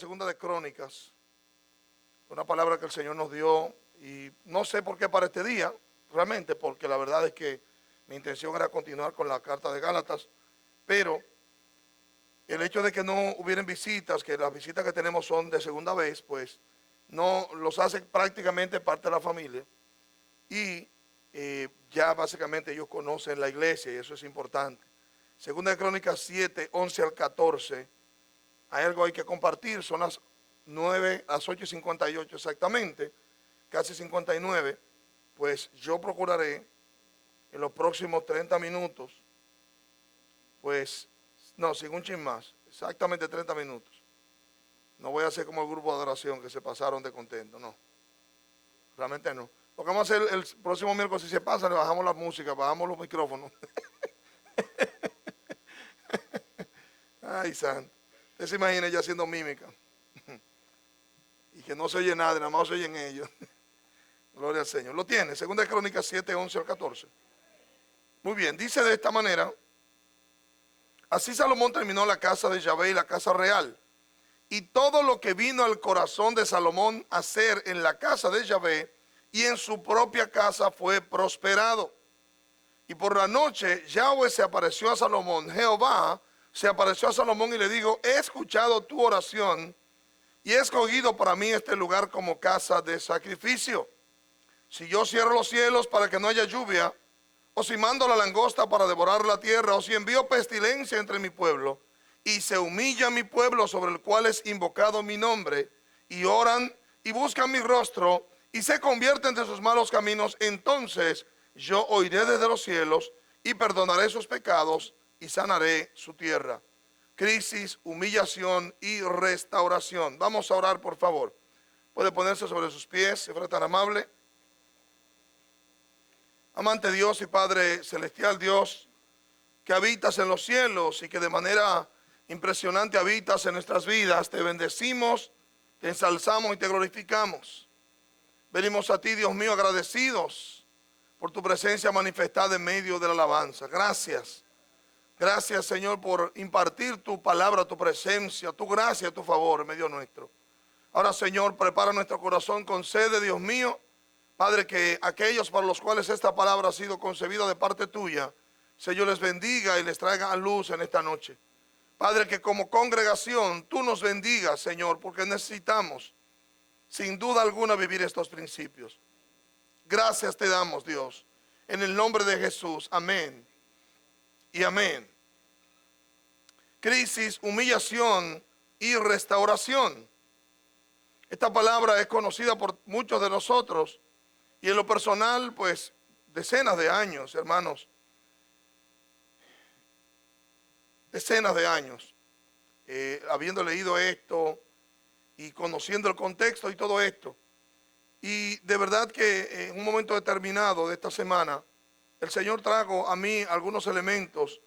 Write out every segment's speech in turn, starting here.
segunda de Crónicas, una palabra que el Señor nos dio, y no sé por qué para este día, realmente, porque la verdad es que mi intención era continuar con la carta de Gálatas, pero el hecho de que no hubieran visitas, que las visitas que tenemos son de segunda vez, pues no los hace prácticamente parte de la familia, y ya básicamente ellos conocen la iglesia y eso es importante. Segunda de Crónicas 7, 11 al 14, hay algo hay que compartir, son las 9, las 8:58 exactamente, casi 59, pues yo procuraré en los próximos 30 minutos, pues, no, sin un chin más, exactamente 30 minutos. No voy a hacer como el grupo de adoración que se pasaron de contento, no, realmente no. Lo que vamos a hacer el próximo miércoles, si se pasa, le bajamos la música, bajamos los micrófonos. Ay, santo. Usted se imagina ya haciendo mímica. Y que no se oye nada, nada más se oyen ellos. Gloria al Señor. Lo tiene, segunda Crónicas 7, 11 al 14. Muy bien, dice de esta manera: así Salomón terminó la casa de Yahvé y la casa real. Y todo lo que vino al corazón de Salomón a hacer en la casa de Yahvé y en su propia casa fue prosperado. Y por la noche Yahvé se apareció a Salomón, Jehová se apareció a Salomón y le dijo: he escuchado tu oración y he escogido para mí este lugar como casa de sacrificio. Si yo cierro los cielos para que no haya lluvia, o si mando la langosta para devorar la tierra, o si envío pestilencia entre mi pueblo, y se humilla mi pueblo sobre el cual es invocado mi nombre, y oran y buscan mi rostro, y se convierten de sus malos caminos, entonces yo oiré desde los cielos, y perdonaré sus pecados, y sanaré su tierra. Crisis, humillación y restauración. Vamos a orar, por favor. Puede ponerse sobre sus pies, si fuera tan amable. Amante Dios y Padre celestial, Dios, que habitas en los cielos y que de manera impresionante habitas en nuestras vidas, te bendecimos, te ensalzamos y te glorificamos. Venimos a ti, Dios mío, agradecidos por tu presencia manifestada en medio de la alabanza. Gracias. Gracias, Señor, por impartir tu palabra, tu presencia, tu gracia, tu favor en medio nuestro. Ahora, Señor, prepara nuestro corazón con sed, Dios mío. Padre, que aquellos para los cuales esta palabra ha sido concebida de parte tuya, Señor, les bendiga y les traiga a luz en esta noche. Padre, que como congregación tú nos bendigas, Señor, porque necesitamos, sin duda alguna, vivir estos principios. Gracias te damos, Dios, en el nombre de Jesús. Amén y amén. Crisis, humillación y restauración. Esta palabra es conocida por muchos de nosotros y en lo personal, pues, decenas de años, hermanos. Decenas de años. Habiendo leído esto y conociendo el contexto y todo esto. Y de verdad que en un momento determinado de esta semana, el Señor trajo a mí algunos elementos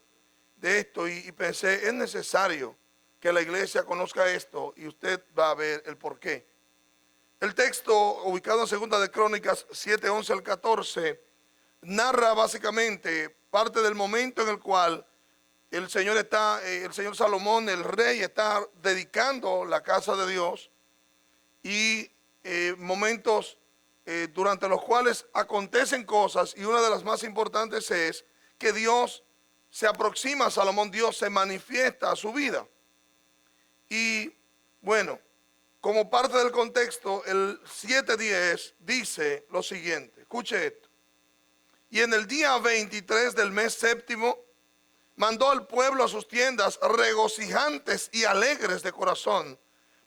de esto y pensé, es necesario que la iglesia conozca esto y usted va a ver el porqué. El texto ubicado en segunda de Crónicas 7, 11 al 14 narra básicamente parte del momento en el cual el Señor Salomón, el rey, está dedicando la casa de Dios y momentos durante los cuales acontecen cosas, y una de las más importantes es que Dios se aproxima a Salomón, Dios se manifiesta a su vida. Y bueno, como parte del contexto, el 7:10 dice lo siguiente, escuche esto: y en el día 23 del mes séptimo, mandó al pueblo a sus tiendas regocijantes y alegres de corazón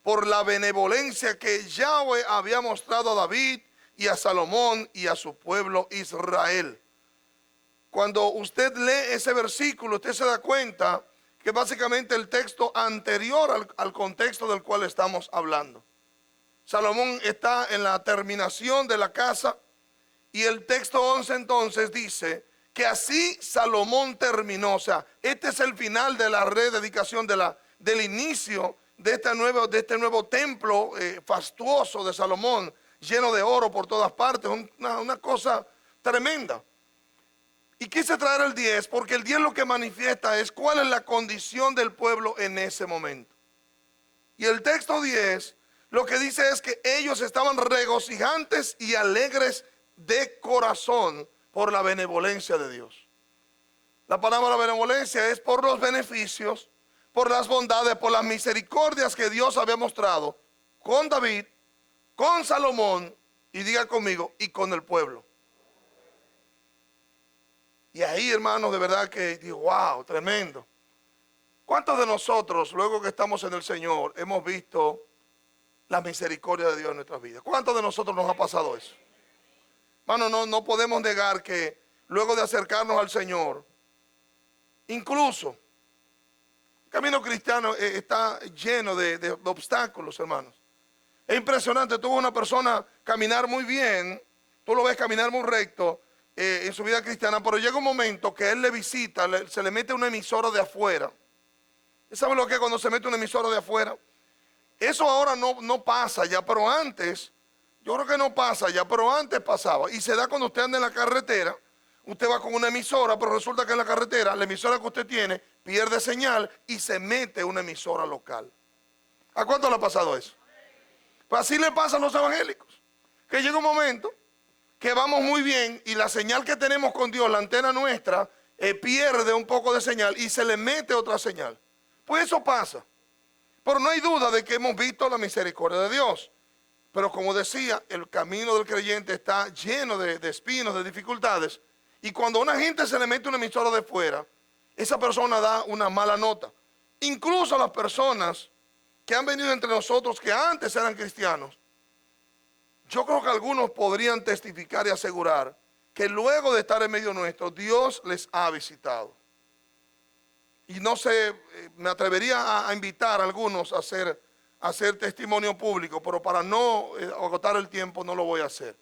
por la benevolencia que Yahvé había mostrado a David y a Salomón y a su pueblo Israel. Cuando usted lee ese versículo, usted se da cuenta que básicamente el texto anterior al contexto del cual estamos hablando. Salomón está en la terminación de la casa y el texto 11 entonces dice que así Salomón terminó. O sea, este es el final de la rededicación, del inicio de este nuevo templo fastuoso de Salomón, lleno de oro por todas partes, una cosa tremenda. Y quise traer el 10 porque el 10 lo que manifiesta es cuál es la condición del pueblo en ese momento. Y el texto 10 lo que dice es que ellos estaban regocijantes y alegres de corazón por la benevolencia de Dios. La palabra benevolencia es por los beneficios, por las bondades, por las misericordias que Dios había mostrado con David, con Salomón, y diga conmigo, y con el pueblo. Y ahí, hermanos, de verdad que digo, wow, tremendo. ¿Cuántos de nosotros, luego que estamos en el Señor, hemos visto la misericordia de Dios en nuestras vidas? ¿Cuántos de nosotros nos ha pasado eso? Hermano, no podemos negar que luego de acercarnos al Señor, incluso el camino cristiano está lleno de obstáculos, hermanos. Es impresionante, tú ves una persona caminar muy bien, tú lo ves caminar muy recto en su vida cristiana, pero llega un momento que él le visita, se le mete una emisora de afuera. ¿Saben lo que es cuando se mete una emisora de afuera? Eso ahora no pasa ya, pero antes, yo creo que no pasa ya, pero antes pasaba. Y se da cuando usted anda en la carretera, usted va con una emisora, pero resulta que en la carretera, la emisora que usted tiene, pierde señal y se mete una emisora local. ¿A cuánto le ha pasado eso? Pues así le pasa a los evangélicos, que llega un momento que vamos muy bien y la señal que tenemos con Dios, la antena nuestra, pierde un poco de señal y se le mete otra señal. Pues eso pasa. Pero no hay duda de que hemos visto la misericordia de Dios. Pero como decía, el camino del creyente está lleno de espinos, de dificultades. Y cuando a una gente se le mete una emisora de fuera, esa persona da una mala nota. Incluso las personas que han venido entre nosotros, que antes eran cristianos, yo creo que algunos podrían testificar y asegurar que luego de estar en medio nuestro, Dios les ha visitado. Y no sé, me atrevería a invitar a algunos a hacer testimonio público, pero para no agotar el tiempo no lo voy a hacer.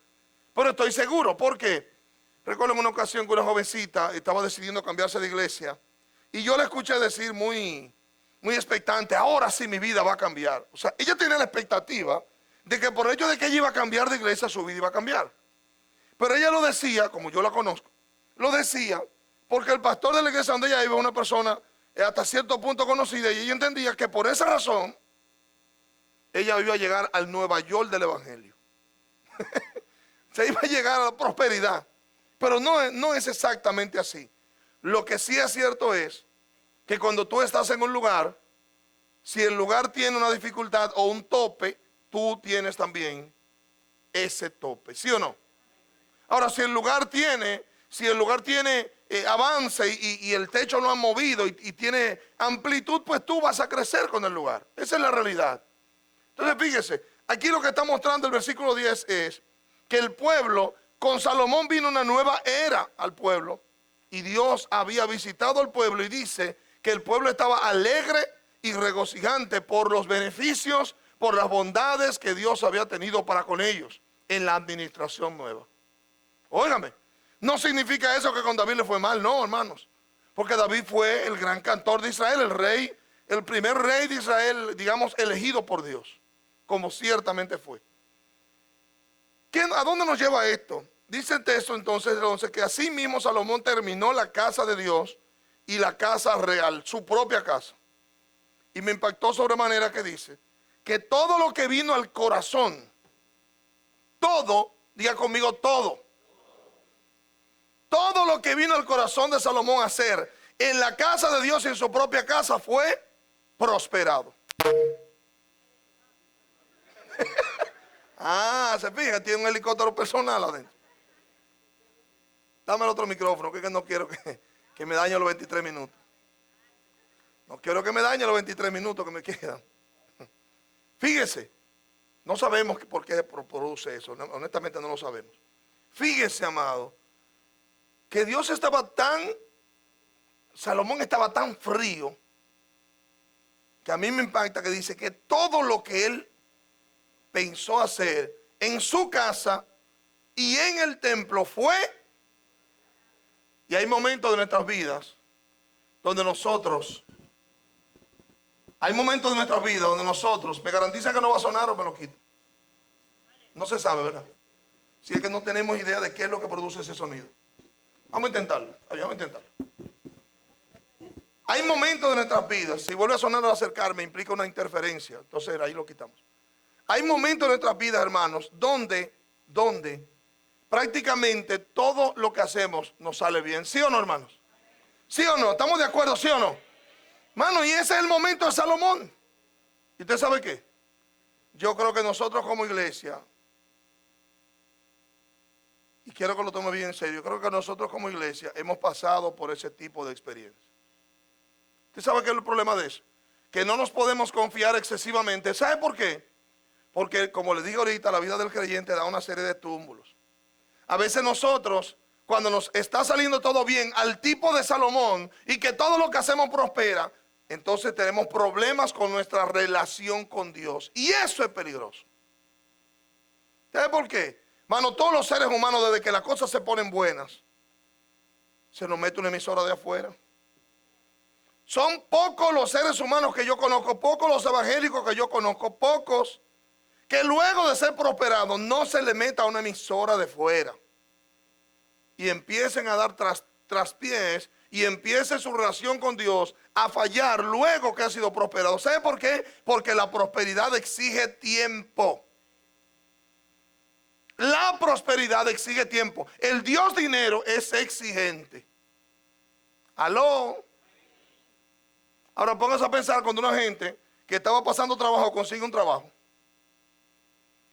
Pero estoy seguro, porque recuerdo en una ocasión que una jovencita estaba decidiendo cambiarse de iglesia y yo la escuché decir muy expectante, ahora sí mi vida va a cambiar. O sea, ella tenía la expectativa de que por el hecho de que ella iba a cambiar de iglesia, su vida iba a cambiar. Pero ella lo decía, como yo la conozco, lo decía porque el pastor de la iglesia donde ella iba, una persona hasta cierto punto conocida, y ella entendía que por esa razón ella iba a llegar al Nueva York del Evangelio. Se iba a llegar a la prosperidad. Pero no es exactamente así. Lo que sí es cierto es que cuando tú estás en un lugar, si el lugar tiene una dificultad o un tope, tú tienes también ese tope, ¿sí o no? Ahora, si el lugar tiene avance y el techo no ha movido y tiene amplitud, pues tú vas a crecer con el lugar. Esa es la realidad. Entonces, fíjese, aquí lo que está mostrando el versículo 10 es que el pueblo, con Salomón vino una nueva era al pueblo y Dios había visitado al pueblo y dice que el pueblo estaba alegre y regocijante por los beneficios, por las bondades que Dios había tenido para con ellos en la administración nueva. Óigame, no significa eso que con David le fue mal, no, hermanos. Porque David fue el gran cantor de Israel, el rey, el primer rey de Israel, digamos, elegido por Dios, como ciertamente fue. ¿A dónde nos lleva esto? Dice el texto entonces que así mismo Salomón terminó la casa de Dios y la casa real, su propia casa. Y me impactó sobremanera que dice que todo lo que vino al corazón, todo, diga conmigo todo lo que vino al corazón de Salomón a hacer en la casa de Dios y en su propia casa fue prosperado. Se fija, tiene un helicóptero personal adentro. Dame el otro micrófono, que no quiero que me dañe los 23 minutos. No quiero que me dañe los 23 minutos que me quedan. Fíjese, no sabemos por qué produce eso, honestamente no lo sabemos. Fíjese, amado, que Salomón estaba tan frío, que a mí me impacta que dice que todo lo que él pensó hacer en su casa y en el templo fue, y hay momentos de nuestras vidas donde nosotros, me garantiza que no va a sonar o me lo quito. No se sabe, ¿verdad? Si es que no tenemos idea de qué es lo que produce ese sonido. Vamos a intentarlo. Hay momentos de nuestras vidas, si vuelve a sonar al acercarme, implica una interferencia. Entonces ahí lo quitamos. Hay momentos de nuestras vidas, hermanos, donde prácticamente todo lo que hacemos nos sale bien. ¿Sí o no, hermanos? ¿Sí o no? ¿Estamos de acuerdo? ¿Sí o no? Hermano, y ese es el momento de Salomón. ¿Y usted sabe qué? Yo creo que nosotros como iglesia, y quiero que lo tome bien en serio, creo que nosotros como iglesia hemos pasado por ese tipo de experiencia. ¿Usted sabe qué es el problema de eso? Que no nos podemos confiar excesivamente. ¿Sabe por qué? Porque, como le digo ahorita, la vida del creyente da una serie de túmulos. A veces nosotros, cuando nos está saliendo todo bien, al tipo de Salomón, y que todo lo que hacemos prospera, entonces tenemos problemas con nuestra relación con Dios. Y eso es peligroso. ¿Sabe por qué? Mano, todos los seres humanos, desde que las cosas se ponen buenas, se nos mete una emisora de afuera. Son pocos los seres humanos que yo conozco, pocos los evangélicos que yo conozco, pocos que luego de ser prosperados no se le meta una emisora de fuera y empiecen a dar traspiés y empiece su relación con Dios a fallar luego que ha sido prosperado. ¿Sabe por qué? Porque la prosperidad exige tiempo. La prosperidad exige tiempo. El Dios dinero es exigente. ¿Aló? Ahora póngase a pensar cuando una gente que estaba pasando trabajo consigue un trabajo.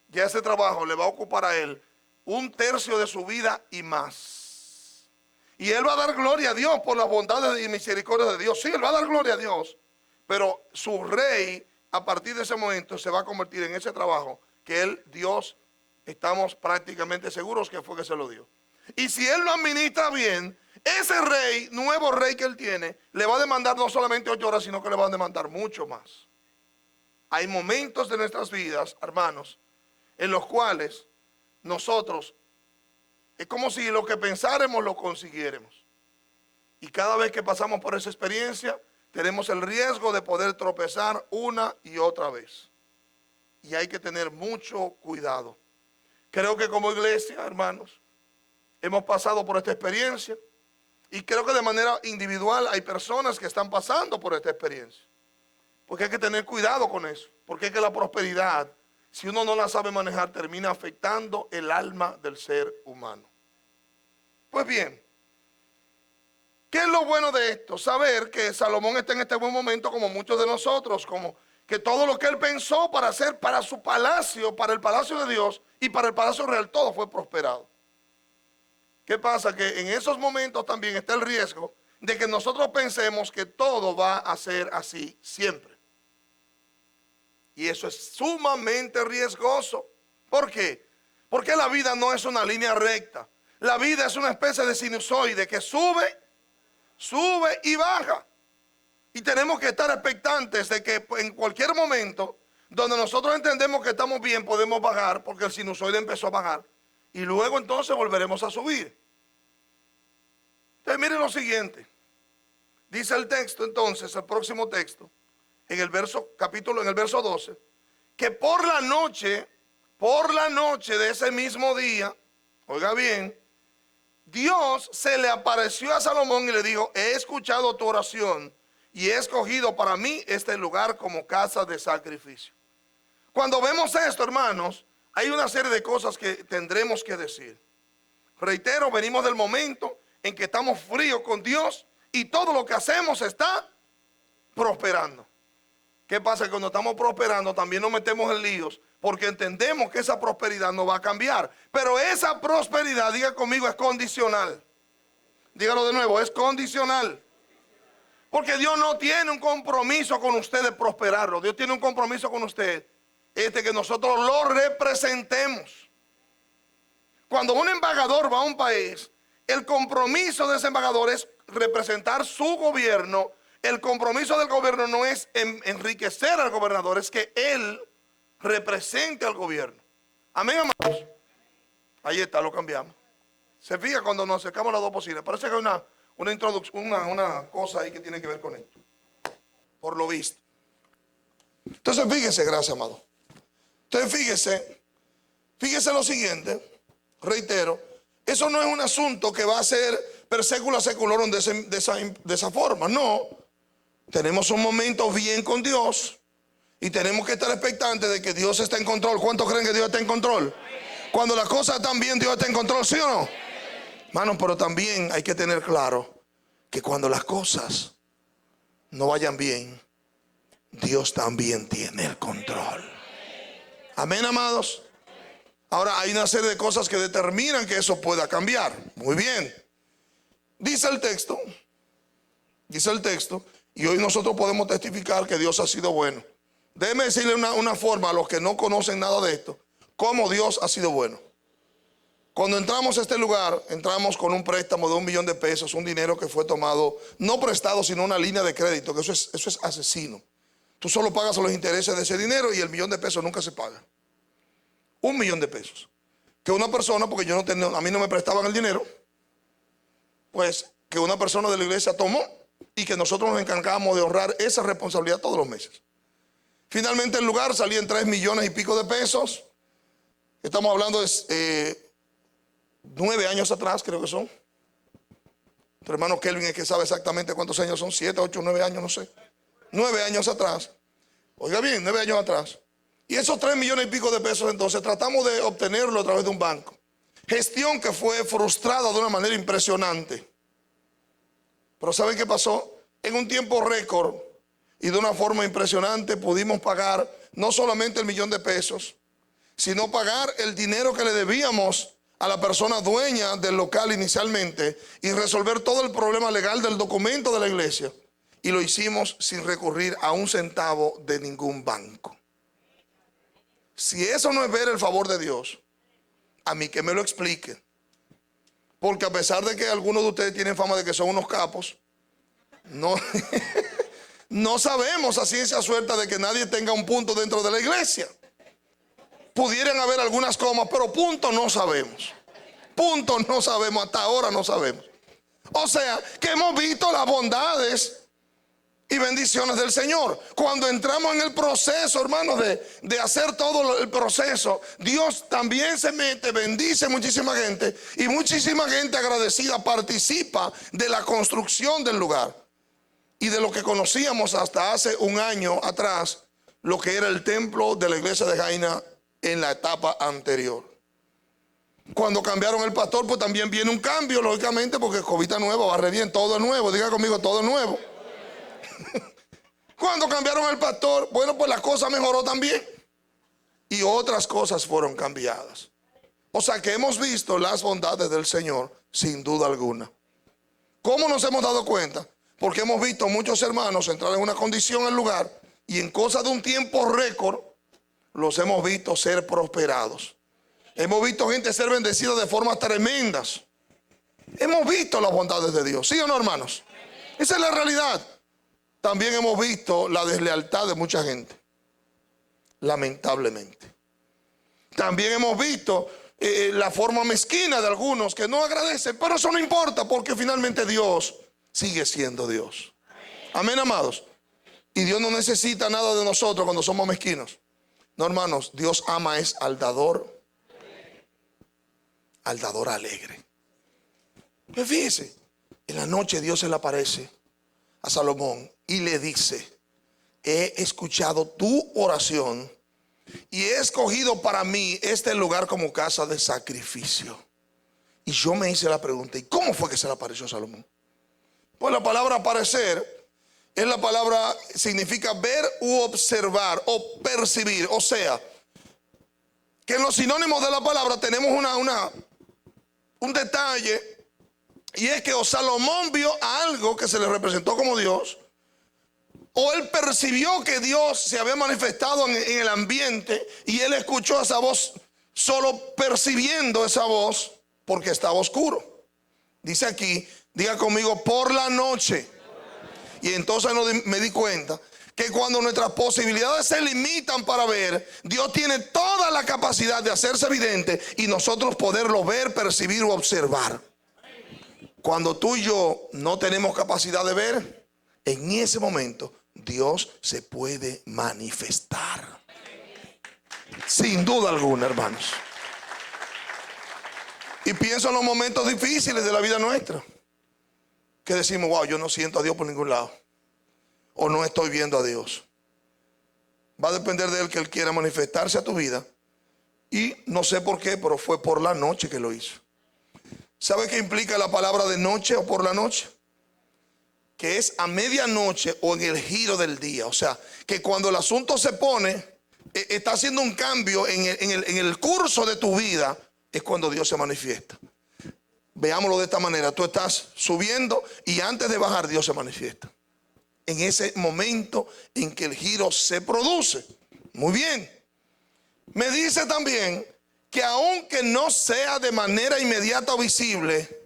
Ya ese trabajo le va a ocupar a él 1/3 de su vida y más. Y él va a dar gloria a Dios por las bondades y misericordia de Dios. Sí, él va a dar gloria a Dios. Pero su rey, a partir de ese momento, se va a convertir en ese trabajo que él, Dios, estamos prácticamente seguros que fue que se lo dio. Y si él lo administra bien, ese rey, nuevo rey que él tiene, le va a demandar no solamente 8 horas, sino que le va a demandar mucho más. Hay momentos de nuestras vidas, hermanos, en los cuales nosotros, es como si lo que pensáramos lo consiguiéramos. Y cada vez que pasamos por esa experiencia, tenemos el riesgo de poder tropezar una y otra vez. Y hay que tener mucho cuidado. Creo que como iglesia, hermanos, hemos pasado por esta experiencia. Y creo que de manera individual hay personas que están pasando por esta experiencia. Porque hay que tener cuidado con eso. Porque es que la prosperidad, si uno no la sabe manejar, termina afectando el alma del ser humano. Pues bien, ¿qué es lo bueno de esto? Saber que Salomón está en este buen momento como muchos de nosotros, como que todo lo que él pensó para hacer para su palacio, para el palacio de Dios y para el palacio real, todo fue prosperado. ¿Qué pasa? Que en esos momentos también está el riesgo de que nosotros pensemos que todo va a ser así siempre. Y eso es sumamente riesgoso. ¿Por qué? Porque la vida no es una línea recta. La vida es una especie de sinusoide que sube y baja. Y tenemos que estar expectantes de que en cualquier momento donde nosotros entendemos que estamos bien, podemos bajar porque el sinusoide empezó a bajar. Y luego entonces volveremos a subir. Entonces miren lo siguiente. Dice el texto entonces, el próximo texto, en el verso 12, que por la noche de ese mismo día, oiga bien, Dios se le apareció a Salomón y le dijo: he escuchado tu oración y he escogido para mí este lugar como casa de sacrificio. Cuando vemos esto, hermanos, hay una serie de cosas que tendremos que decir. Reitero, venimos del momento en que estamos fríos con Dios y todo lo que hacemos está prosperando. ¿Qué pasa? Que cuando estamos prosperando también nos metemos en líos porque entendemos que esa prosperidad no va a cambiar. Pero esa prosperidad, diga conmigo, es condicional. Dígalo de nuevo, es condicional. Porque Dios no tiene un compromiso con usted de prosperarlo. Dios tiene un compromiso con usted, que nosotros lo representemos. Cuando un embajador va a un país, el compromiso de ese embajador es representar su gobierno. El compromiso del gobierno no es enriquecer al gobernador, es que él represente al gobierno. Amén, amados. Ahí está, lo cambiamos. Se fija cuando nos acercamos las dos bocinas. Parece que hay una introducción, una cosa ahí que tiene que ver con esto. Por lo visto. Entonces fíjese, gracias, amado. Entonces fíjese lo siguiente. Reitero, eso no es un asunto que va a ser per secula seculorum de esa forma. No. Tenemos un momento bien con Dios y tenemos que estar expectantes de que Dios está en control. ¿Cuántos creen que Dios está en control? Cuando las cosas están bien, Dios está en control, ¿sí o no? Hermano, pero también hay que tener claro que cuando las cosas no vayan bien, Dios también tiene el control. Amén, amados. Ahora hay una serie de cosas que determinan que eso pueda cambiar. Muy bien. Dice el texto, y hoy nosotros podemos testificar que Dios ha sido bueno. Déjeme decirle una forma a los que no conocen nada de esto, cómo Dios ha sido bueno. Cuando entramos a este lugar, entramos con un préstamo de $1 millón, un dinero que fue tomado, no prestado, sino una línea de crédito, que eso es asesino. Tú solo pagas los intereses de ese dinero y el $1 millón nunca se paga. $1 millón. Que una persona, porque yo no tenía, a mí no me prestaban el dinero, pues que una persona de la iglesia tomó y que nosotros nos encargábamos de ahorrar esa responsabilidad todos los meses. Finalmente el lugar salía en 3 millones y pico de pesos. Estamos hablando de 9 años atrás, creo que son. Tu hermano Kelvin es que sabe exactamente cuántos años son, 7, 8, 9 años, no sé. 9 años atrás. Oiga bien, 9 años atrás. Y esos 3 millones y pico de pesos entonces tratamos de obtenerlo a través de un banco. Gestión que fue frustrada de una manera impresionante. Pero ¿saben qué pasó? En un tiempo récord y de una forma impresionante pudimos pagar no solamente el $1 millón, sino pagar el dinero que le debíamos a la persona dueña del local inicialmente y resolver todo el problema legal del documento de la iglesia. Y lo hicimos sin recurrir a un centavo de ningún banco. Si eso no es ver el favor de Dios, a mí que me lo explique. Porque a pesar de que algunos de ustedes tienen fama de que son unos capos, no sabemos a ciencia cierta de que nadie tenga un punto dentro de la iglesia. Pudieran haber algunas comas, pero punto no sabemos. Punto no sabemos, hasta ahora no sabemos. O sea, que hemos visto las bondades y bendiciones del Señor. Cuando entramos en el proceso, hermanos, de hacer todo el proceso, Dios también se mete, bendice muchísima gente y muchísima gente agradecida participa de la construcción del lugar y de lo que conocíamos hasta hace un año atrás, lo que era el templo de la iglesia de Jaina en la etapa anterior. Cuando cambiaron el pastor, pues también viene un cambio, lógicamente, porque cobita nueva, barre bien, todo es nuevo. Diga conmigo, todo es nuevo. Cuando cambiaron el pastor, bueno, pues la cosa mejoró también. Y otras cosas fueron cambiadas. O sea que hemos visto las bondades del Señor, sin duda alguna. ¿Cómo nos hemos dado cuenta? Porque hemos visto muchos hermanos entrar en una condición al lugar y en cosa de un tiempo récord, los hemos visto ser prosperados. Hemos visto gente ser bendecida de formas tremendas. Hemos visto las bondades de Dios, ¿sí o no, hermanos? Esa es la realidad. También hemos visto la deslealtad de mucha gente, lamentablemente. También hemos visto la forma mezquina de algunos que no agradecen, pero eso no importa porque finalmente Dios sigue siendo Dios. Amén, amados. Y Dios no necesita nada de nosotros cuando somos mezquinos. No, hermanos, Dios ama es al dador alegre. Pues fíjese, en la noche Dios se le aparece a Salomón y le dice: he escuchado tu oración y he escogido para mí este lugar como casa de sacrificio. Y yo me hice la pregunta: ¿y cómo fue que se le apareció a Salomón? Pues la palabra aparecer es la palabra, significa ver u observar o percibir. O sea, que en los sinónimos de la palabra tenemos un detalle. Y es que o Salomón vio algo que se le representó como Dios, o él percibió que Dios se había manifestado en el ambiente y él escuchó esa voz solo percibiendo esa voz porque estaba oscuro. Dice aquí, diga conmigo, por la noche. Y entonces me di cuenta que cuando nuestras posibilidades se limitan para ver, Dios tiene toda la capacidad de hacerse evidente y nosotros poderlo ver, percibir o observar. Cuando tú y yo no tenemos capacidad de ver, en ese momento Dios se puede manifestar. Sin duda alguna, hermanos. Y pienso en los momentos difíciles de la vida nuestra, que decimos: wow, yo no siento a Dios por ningún lado. o no estoy viendo a Dios. Va a depender de Él que Él quiera manifestarse a tu vida. Y no sé por qué, pero fue por la noche que lo hizo. ¿Sabe qué implica la palabra de noche o por la noche? Que es a medianoche o en el giro del día. O sea, que cuando el asunto se pone, está haciendo un cambio en el curso de tu vida, es cuando Dios se manifiesta. Veámoslo de esta manera. Tú estás subiendo y antes de bajar Dios se manifiesta. En ese momento en que el giro se produce. Muy bien. Me dice también que aunque no sea de manera inmediata o visible,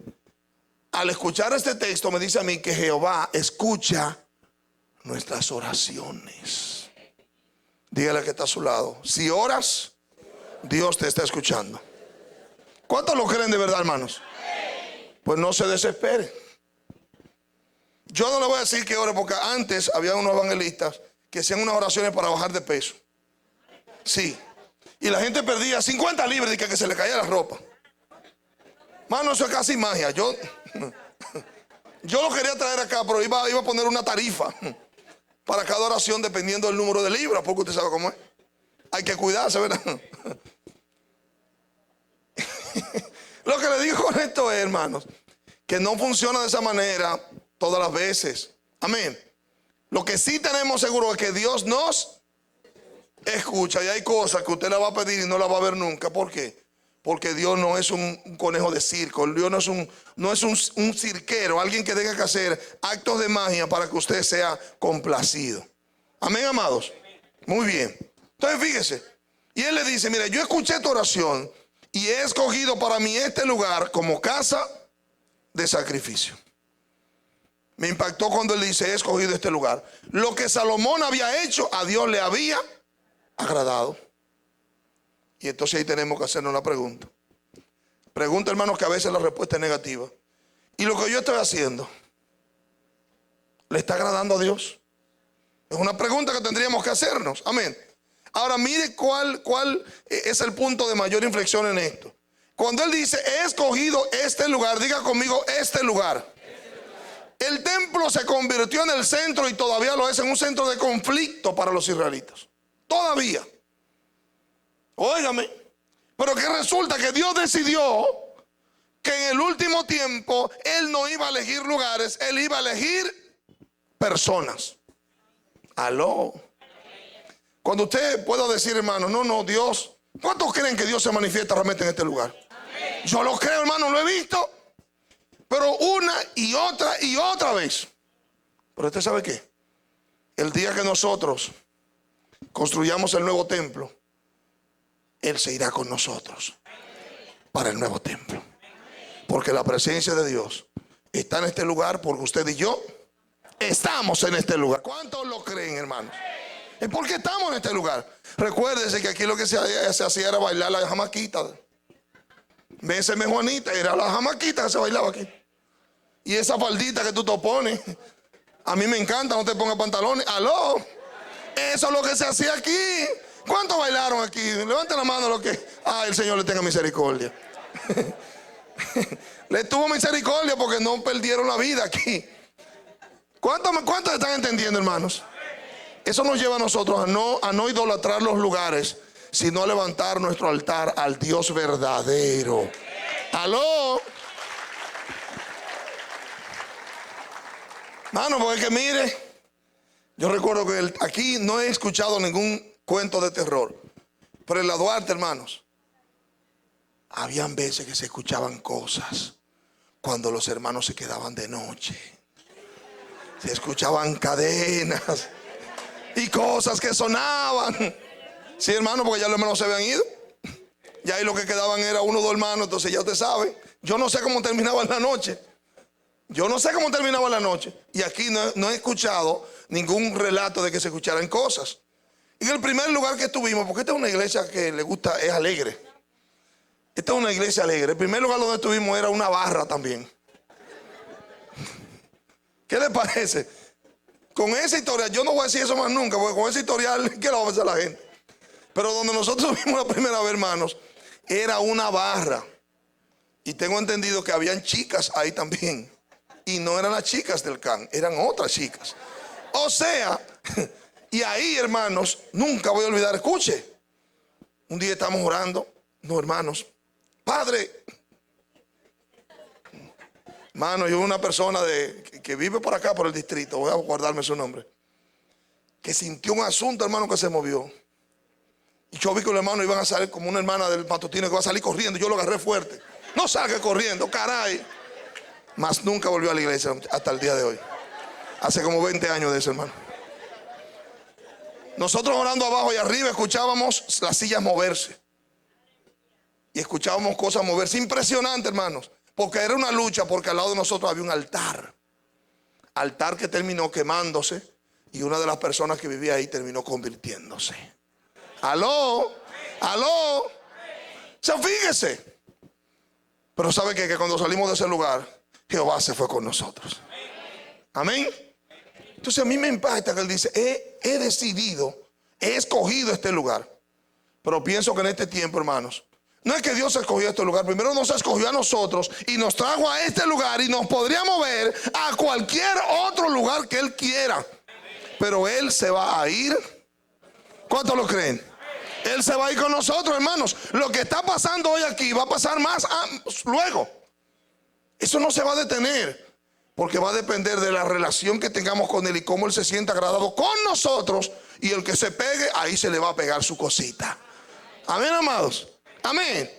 al escuchar este texto me dice a mí que Jehová escucha nuestras oraciones. Dígale que está a su lado. Si oras, Dios te está escuchando. ¿Cuántos lo creen de verdad, hermanos? Pues no se desespere. Yo no le voy a decir que ore, porque antes había unos evangelistas que hacían unas oraciones para bajar de peso. Sí. Y la gente perdía 50 libras y que se le caía la ropa. Mano, eso es casi magia. Yo lo quería traer acá, pero iba a poner una tarifa para cada oración dependiendo del número de libras, porque usted sabe cómo es. Hay que cuidarse, ¿verdad? Lo que le digo con esto es, hermanos, que no funciona de esa manera todas las veces. Amén. Lo que sí tenemos seguro es que Dios nos escucha, y hay cosas que usted la va a pedir y no la va a ver nunca. ¿Por qué? Porque Dios no es un conejo de circo. Dios no es un cirquero, alguien que tenga que hacer actos de magia para que usted sea complacido. Amén, amados. Muy bien. Entonces fíjese, y Él le dice: mira, yo escuché tu oración y he escogido para mí este lugar como casa de sacrificio. Me impactó cuando Él dice: he escogido este lugar. Lo que Salomón había hecho, a Dios le había agradado. Y entonces ahí tenemos que hacernos una pregunta. Pregunta, hermanos, que a veces la respuesta es negativa. ¿Y lo que yo estoy haciendo le está agradando a Dios? Es una pregunta que tendríamos que hacernos. Amén. Ahora mire cuál es el punto de mayor inflexión en esto. Cuando Él dice: he escogido este lugar, diga conmigo: este lugar. El templo se convirtió en el centro, y todavía lo es, en un centro de conflicto para los israelitas. Todavía. Óigame. Pero que resulta que Dios decidió que en el último tiempo Él no iba a elegir lugares, Él iba a elegir personas. Aló. Cuando usted pueda decir, hermano, no, Dios, ¿cuántos creen que Dios se manifiesta realmente en este lugar? Yo lo creo, hermano, lo he visto. Pero una y otra vez. Pero usted sabe qué, el día que nosotros construyamos el nuevo templo, Él se irá con nosotros para el nuevo templo. Porque la presencia de Dios está en este lugar, porque usted y yo estamos en este lugar. ¿Cuántos lo creen, hermanos? Es porque estamos en este lugar. Recuérdese que aquí lo que se hacía era bailar la jamaquita. Béseme, Juanita, era la jamaquita que se bailaba aquí. Y esa faldita que tú te pones, a mí me encanta, no te pongas pantalones. Aló, eso es lo que se hacía aquí. ¿Cuántos bailaron aquí? Levanten la mano los que... el Señor le tenga misericordia. Le tuvo misericordia porque no perdieron la vida aquí. ¿Cuántos están entendiendo, hermanos? Eso nos lleva a nosotros a no idolatrar los lugares, sino a levantar nuestro altar al Dios verdadero. Aló. Mano, porque es que mire, yo recuerdo que aquí no he escuchado ningún cuento de terror, pero en la Duarte, hermanos, habían veces que se escuchaban cosas cuando los hermanos se quedaban de noche. Se escuchaban cadenas y cosas que sonaban. Sí, hermano, porque ya los hermanos se habían ido. Ya ahí lo que quedaban era uno o dos hermanos. Entonces ya usted sabe, yo no sé cómo terminaba la noche. Yo no sé cómo terminaba la noche. Y aquí no he escuchado ningún relato de que se escucharan cosas. En el primer lugar que estuvimos, porque esta es una iglesia que le gusta, es alegre. Esta es una iglesia alegre. El primer lugar donde estuvimos era una barra también. ¿Qué le parece? Con esa historia, yo no voy a decir eso más nunca, porque con esa historial, ¿qué le va a pensar a la gente? Pero donde nosotros vimos la primera vez, hermanos, era una barra. Y tengo entendido que habían chicas ahí también. Y no eran las chicas del CAN, eran otras chicas. O sea, y ahí, hermanos, nunca voy a olvidar, escuche. Un día estamos orando, no, hermanos, Padre, hermano, yo una persona que vive por acá, por el distrito, voy a guardarme su nombre, que sintió un asunto, hermano, que se movió. Y yo vi que los hermanos iban a salir como una hermana del matutino que va a salir corriendo. Yo lo agarré fuerte. No salga corriendo, caray. Mas nunca volvió a la iglesia hasta el día de hoy. Hace como 20 años de eso, hermano. Nosotros orando abajo y arriba escuchábamos las sillas moverse. Y escuchábamos cosas moverse. Impresionante, hermanos. Porque era una lucha, porque al lado de nosotros había un altar. Altar que terminó quemándose. Y una de las personas que vivía ahí terminó convirtiéndose. Aló, aló. O sea, fíjese. Pero ¿sabe qué? Que cuando salimos de ese lugar, Jehová se fue con nosotros. Amén. Entonces a mí me impacta que él dice, he decidido, he escogido este lugar. Pero pienso que en este tiempo, hermanos, no es que Dios escogió este lugar. Primero nos escogió a nosotros y nos trajo a este lugar y nos podría mover a cualquier otro lugar que Él quiera. Pero Él se va a ir. ¿Cuántos lo creen? Él se va a ir con nosotros, hermanos. Lo que está pasando hoy aquí va a pasar más luego. Eso no se va a detener, porque va a depender de la relación que tengamos con Él y cómo Él se sienta agradado con nosotros. Y el que se pegue, ahí se le va a pegar su cosita. Amén, amados. Amén.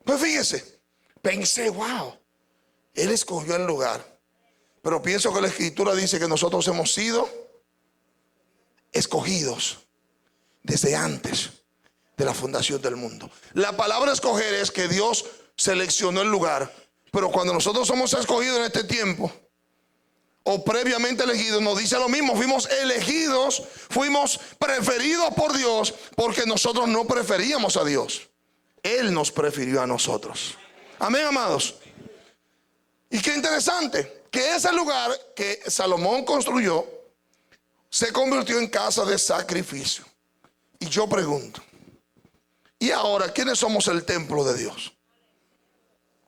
Pues fíjese, pensé, wow, Él escogió el lugar. Pero pienso que la Escritura dice que nosotros hemos sido escogidos desde antes de la fundación del mundo. La palabra escoger es que Dios seleccionó el lugar. Pero cuando nosotros somos escogidos en este tiempo, o previamente elegidos, nos dice lo mismo. Fuimos elegidos, fuimos preferidos por Dios, porque nosotros no preferíamos a Dios. Él nos prefirió a nosotros. Amén, amados. Y qué interesante, que ese lugar que Salomón construyó se convirtió en casa de sacrificio. Y yo pregunto, ¿y ahora quiénes somos el templo de Dios?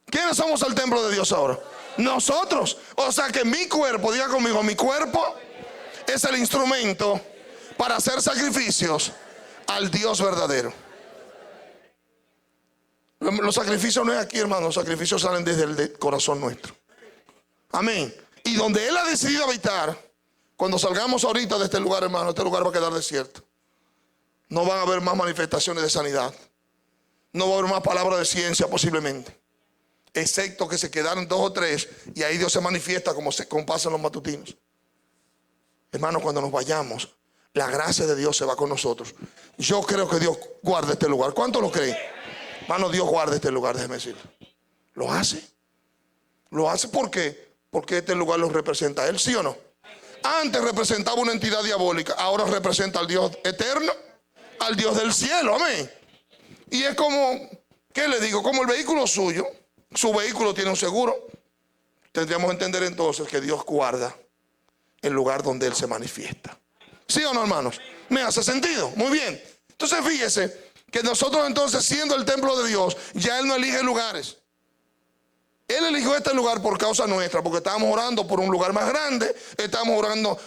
¿Quiénes somos el templo de Dios ahora? Nosotros. O sea que mi cuerpo, diga conmigo, mi cuerpo es el instrumento para hacer sacrificios al Dios verdadero. Los sacrificios no es aquí, hermano. Los sacrificios salen desde el corazón nuestro. Amén. Y donde Él ha decidido habitar, cuando salgamos ahorita de este lugar, hermano, este lugar va a quedar desierto. No van a haber más manifestaciones de sanidad. No va a haber más palabras de ciencia posiblemente. Excepto que se quedaron 2 o 3 y ahí Dios se manifiesta como pasa en los matutinos. Hermano, cuando nos vayamos, la gracia de Dios se va con nosotros. Yo creo que Dios guarda este lugar. ¿Cuánto lo creen? Hermano, Dios guarda este lugar, déjeme decirle. Lo hace. Lo hace porque este lugar lo representa a Él, ¿sí o no? Antes representaba una entidad diabólica, ahora representa al Dios eterno, al Dios del cielo, amén. Y es como, ¿qué le digo? Como el vehículo suyo, su vehículo tiene un seguro. Tendríamos que entender entonces que Dios guarda el lugar donde Él se manifiesta. ¿Sí o no, hermanos? ¿Me hace sentido? Muy bien. Entonces fíjese que nosotros entonces, siendo el templo de Dios, ya Él no elige lugares. Él eligió este lugar por causa nuestra, porque estábamos orando por un lugar más grande. Estábamos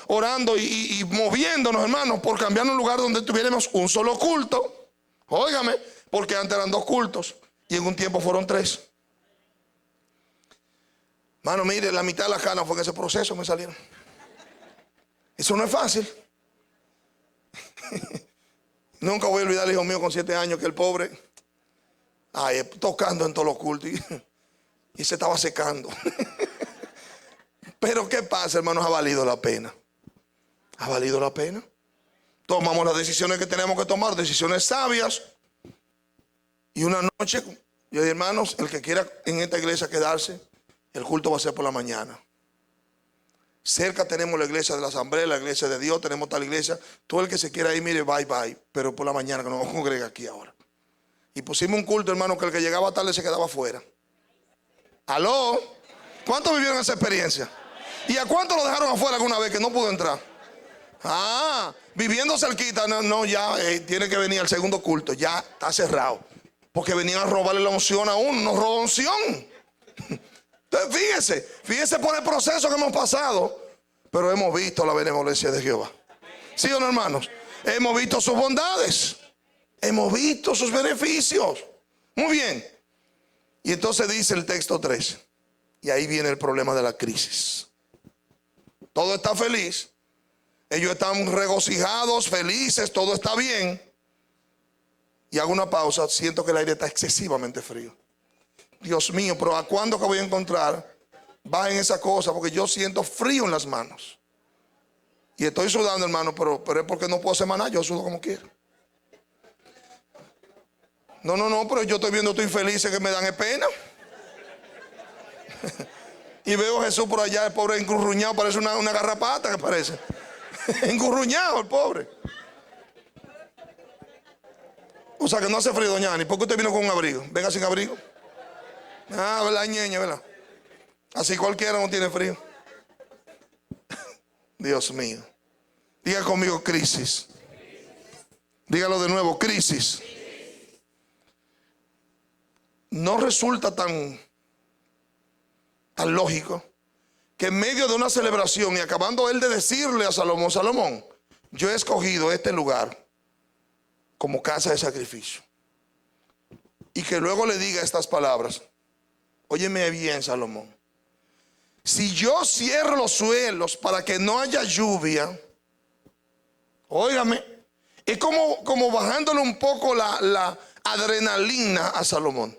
orando y moviéndonos, hermanos, por cambiar un lugar donde tuviéramos un solo culto. Óigame, porque antes eran 2 cultos y en un tiempo fueron 3. Hermano, mire, la mitad de las canas fue en ese proceso, me salieron. Eso no es fácil. Nunca voy a olvidar al hijo mío con 7 años, que el pobre, tocando en todos los cultos y se estaba secando. Pero ¿qué pasa, hermanos? Ha valido la pena. Ha valido la pena. Tomamos las decisiones que tenemos que tomar, decisiones sabias. Y una noche, yo dije, hermanos, el que quiera en esta iglesia quedarse, el culto va a ser por la mañana. Cerca tenemos la iglesia de la asamblea, la iglesia de Dios, tenemos tal iglesia. Todo el que se quiera ir, mire, bye, bye. Pero por la mañana, que nos congrega aquí ahora. Y pusimos un culto, hermano, que el que llegaba tarde se quedaba afuera. ¿Aló? ¿Cuántos vivieron esa experiencia? ¿Y a cuántos lo dejaron afuera alguna vez que no pudo entrar? Viviendo cerquita, no, ya tiene que venir al segundo culto. Ya está cerrado. Porque venían a robarle la unción a uno, nos robó unción. Entonces fíjese por el proceso que hemos pasado. pero hemos visto la benevolencia de Jehová. ¿Sí o no, hermanos? Hemos visto sus bondades, hemos visto sus beneficios. Muy bien. Y entonces dice el texto 3, y ahí viene el problema de la crisis. Todo está feliz, ellos están regocijados, felices, todo está bien. Y hago una pausa, siento que el aire está excesivamente frío. Dios mío, pero ¿a cuándo que voy a encontrar? Bajen esa cosa, porque yo siento frío en las manos. Y estoy sudando, hermano, pero es porque no puedo hacer más nada, yo sudo como quiero. No, pero yo estoy viendo, estoy feliz, que me dan pena. Y veo a Jesús por allá, el pobre encurruñado, parece una garrapata que parece. Encurruñado el pobre. O sea que no hace frío, doña Ani. ¿Por qué usted vino con un abrigo? Venga sin abrigo. Ah, ¿verdad, ñeña, verdad? Así cualquiera no tiene frío. Dios mío. Diga conmigo crisis. Dígalo de nuevo, crisis. No resulta tan lógico que en medio de una celebración y acabando él de decirle a Salomón, Salomón, yo he escogido este lugar como casa de sacrificio, y que luego le diga estas palabras: óyeme bien, Salomón, si yo cierro los suelos para que no haya lluvia, óigame, es como bajándole un poco la adrenalina a Salomón.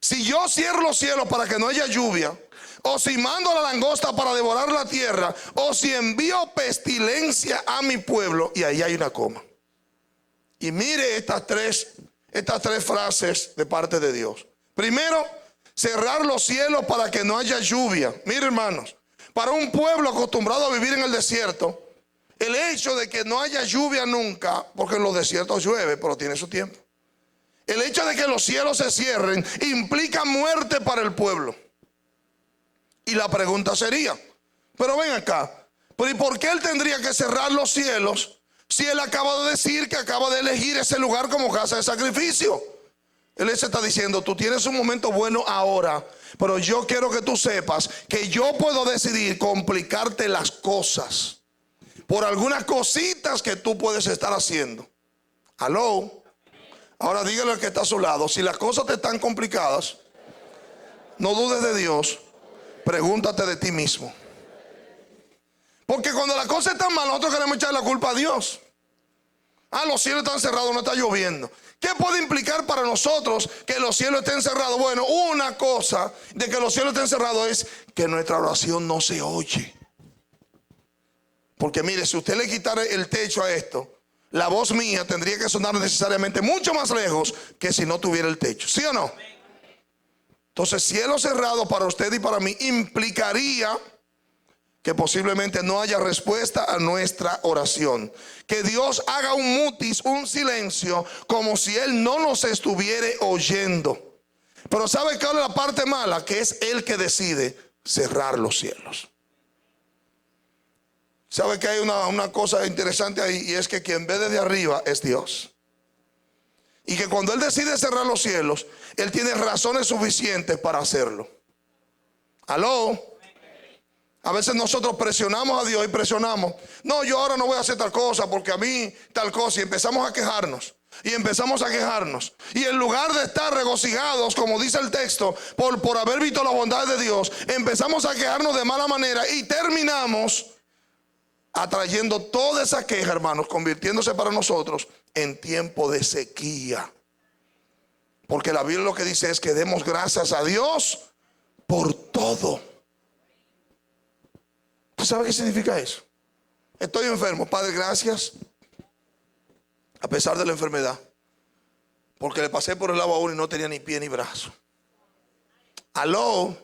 Si yo cierro los cielos para que no haya lluvia, o si mando a la langosta para devorar la tierra, o si envío pestilencia a mi pueblo, y ahí hay una coma. Y mire estas tres frases de parte de Dios. Primero, cerrar los cielos para que no haya lluvia. Mire, hermanos, para un pueblo acostumbrado a vivir en el desierto, el hecho de que no haya lluvia nunca, porque en los desiertos llueve, pero tiene su tiempo. El hecho de que los cielos se cierren implica muerte para el pueblo. Y la pregunta sería, pero ven acá, ¿pero y por qué él tendría que cerrar los cielos si él acaba de decir que acaba de elegir ese lugar como casa de sacrificio? Él se está diciendo, tú tienes un momento bueno ahora, pero yo quiero que tú sepas que yo puedo decidir complicarte las cosas por algunas cositas que tú puedes estar haciendo. ¿Aló? Ahora dígale al que está a su lado, si las cosas te están complicadas, no dudes de Dios, pregúntate de ti mismo. Porque cuando las cosas están mal, nosotros queremos echar la culpa a Dios. Ah, los cielos están cerrados, no está lloviendo. ¿Qué puede implicar para nosotros que los cielos estén cerrados? Bueno, una cosa de que los cielos estén cerrados es que nuestra oración no se oye. Porque mire, si usted le quitara el techo a esto, la voz mía tendría que sonar necesariamente mucho más lejos que si no tuviera el techo. ¿Sí o no? Entonces, cielo cerrado para usted y para mí implicaría que posiblemente no haya respuesta a nuestra oración. Que Dios haga un mutis, un silencio, como si Él no nos estuviera oyendo. Pero ¿sabe cuál es la parte mala? Que es Él que decide cerrar los cielos. ¿Sabe que hay una cosa interesante ahí? Y es que quien ve desde arriba es Dios. Y que cuando Él decide cerrar los cielos, Él tiene razones suficientes para hacerlo. ¿Aló? A veces nosotros presionamos a Dios y presionamos. No, yo ahora no voy a hacer tal cosa porque a mí tal cosa. Y empezamos a quejarnos. Y empezamos a quejarnos. Y en lugar de estar regocijados, como dice el texto, por haber visto la bondad de Dios, empezamos a quejarnos de mala manera y terminamos atrayendo toda esa queja, hermanos, convirtiéndose para nosotros en tiempo de sequía. Porque la Biblia lo que dice es que demos gracias a Dios por todo. ¿Usted sabe qué significa eso? Estoy enfermo, Padre, gracias, a pesar de la enfermedad, porque le pasé por el lado a uno y no tenía ni pie ni brazo. Aló.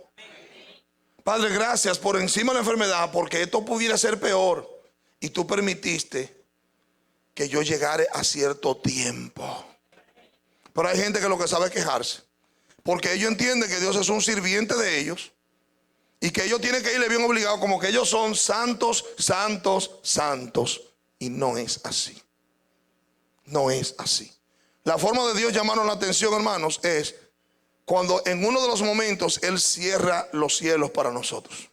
Padre, gracias por encima de la enfermedad, porque esto pudiera ser peor y tú permitiste que yo llegara a cierto tiempo. Pero hay gente que lo que sabe es quejarse, porque ellos entienden que Dios es un sirviente de ellos y que ellos tienen que irle bien obligados, como que ellos son santos, santos, santos. Y no es así. No es así. La forma de Dios llamarnos la atención, hermanos, es cuando en uno de los momentos Él cierra los cielos para nosotros.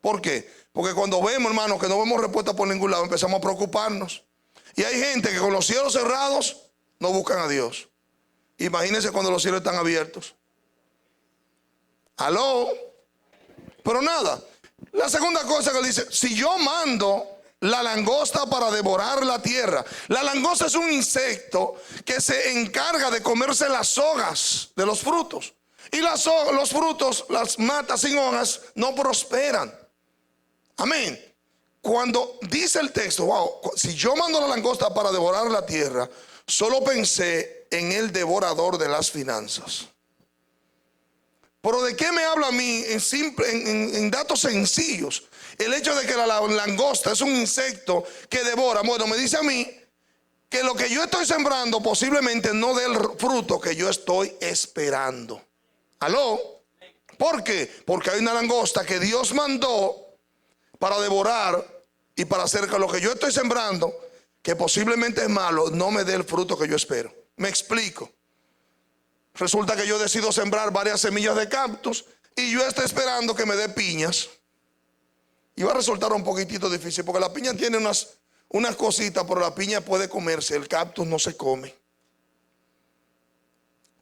¿Por qué? Porque cuando vemos, hermano, que no vemos respuesta por ningún lado, empezamos a preocuparnos. Y hay gente que con los cielos cerrados no buscan a Dios. Imagínense cuando los cielos están abiertos. ¿Aló? Pero nada. La segunda cosa que él dice, si yo mando la langosta para devorar la tierra. La langosta es un insecto que se encarga de comerse las hojas de los frutos. Y los frutos, las matas sin hojas, no prosperan. Amén. Cuando dice el texto, wow, si yo mando la langosta para devorar la tierra, solo pensé en el devorador de las finanzas. Pero ¿de qué me habla a mí en datos sencillos? El hecho de que la langosta es un insecto que devora. Bueno, me dice a mí que lo que yo estoy sembrando posiblemente no dé el fruto que yo estoy esperando. ¿Aló? ¿Por qué? Porque hay una langosta que Dios mandó para devorar y para hacer que lo que yo estoy sembrando, que posiblemente es malo, no me dé el fruto que yo espero. Me explico. Resulta que yo decido sembrar varias semillas de cactus y yo estoy esperando que me dé piñas. Y va a resultar un poquitito difícil porque la piña tiene unas cositas, pero la piña puede comerse, el cactus no se come.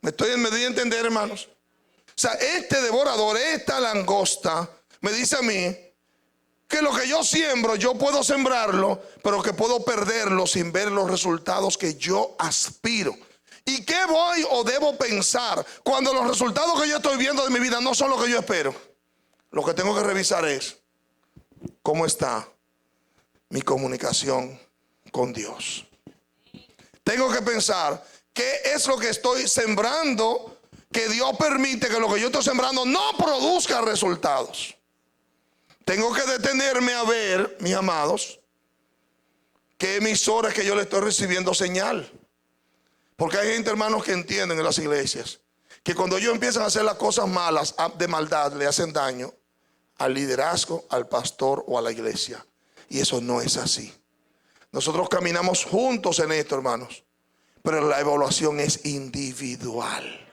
¿Me doy a entender, hermanos? O sea, este devorador, esta langosta, me dice a mí que lo que yo siembro, yo puedo sembrarlo, pero que puedo perderlo sin ver los resultados que yo aspiro. ¿Y qué voy o debo pensar cuando los resultados que yo estoy viendo de mi vida no son los que yo espero? Lo que tengo que revisar es cómo está mi comunicación con Dios. Tengo que pensar qué es lo que estoy sembrando que Dios permite que lo que yo estoy sembrando no produzca resultados. Tengo que detenerme a ver, mis amados, qué emisores que yo le estoy recibiendo señal. Porque hay gente, hermanos, que entienden en las iglesias que cuando ellos empiezan a hacer las cosas malas de maldad, le hacen daño al liderazgo, al pastor o a la iglesia. Y eso no es así. Nosotros caminamos juntos en esto, hermanos, pero la evaluación es individual.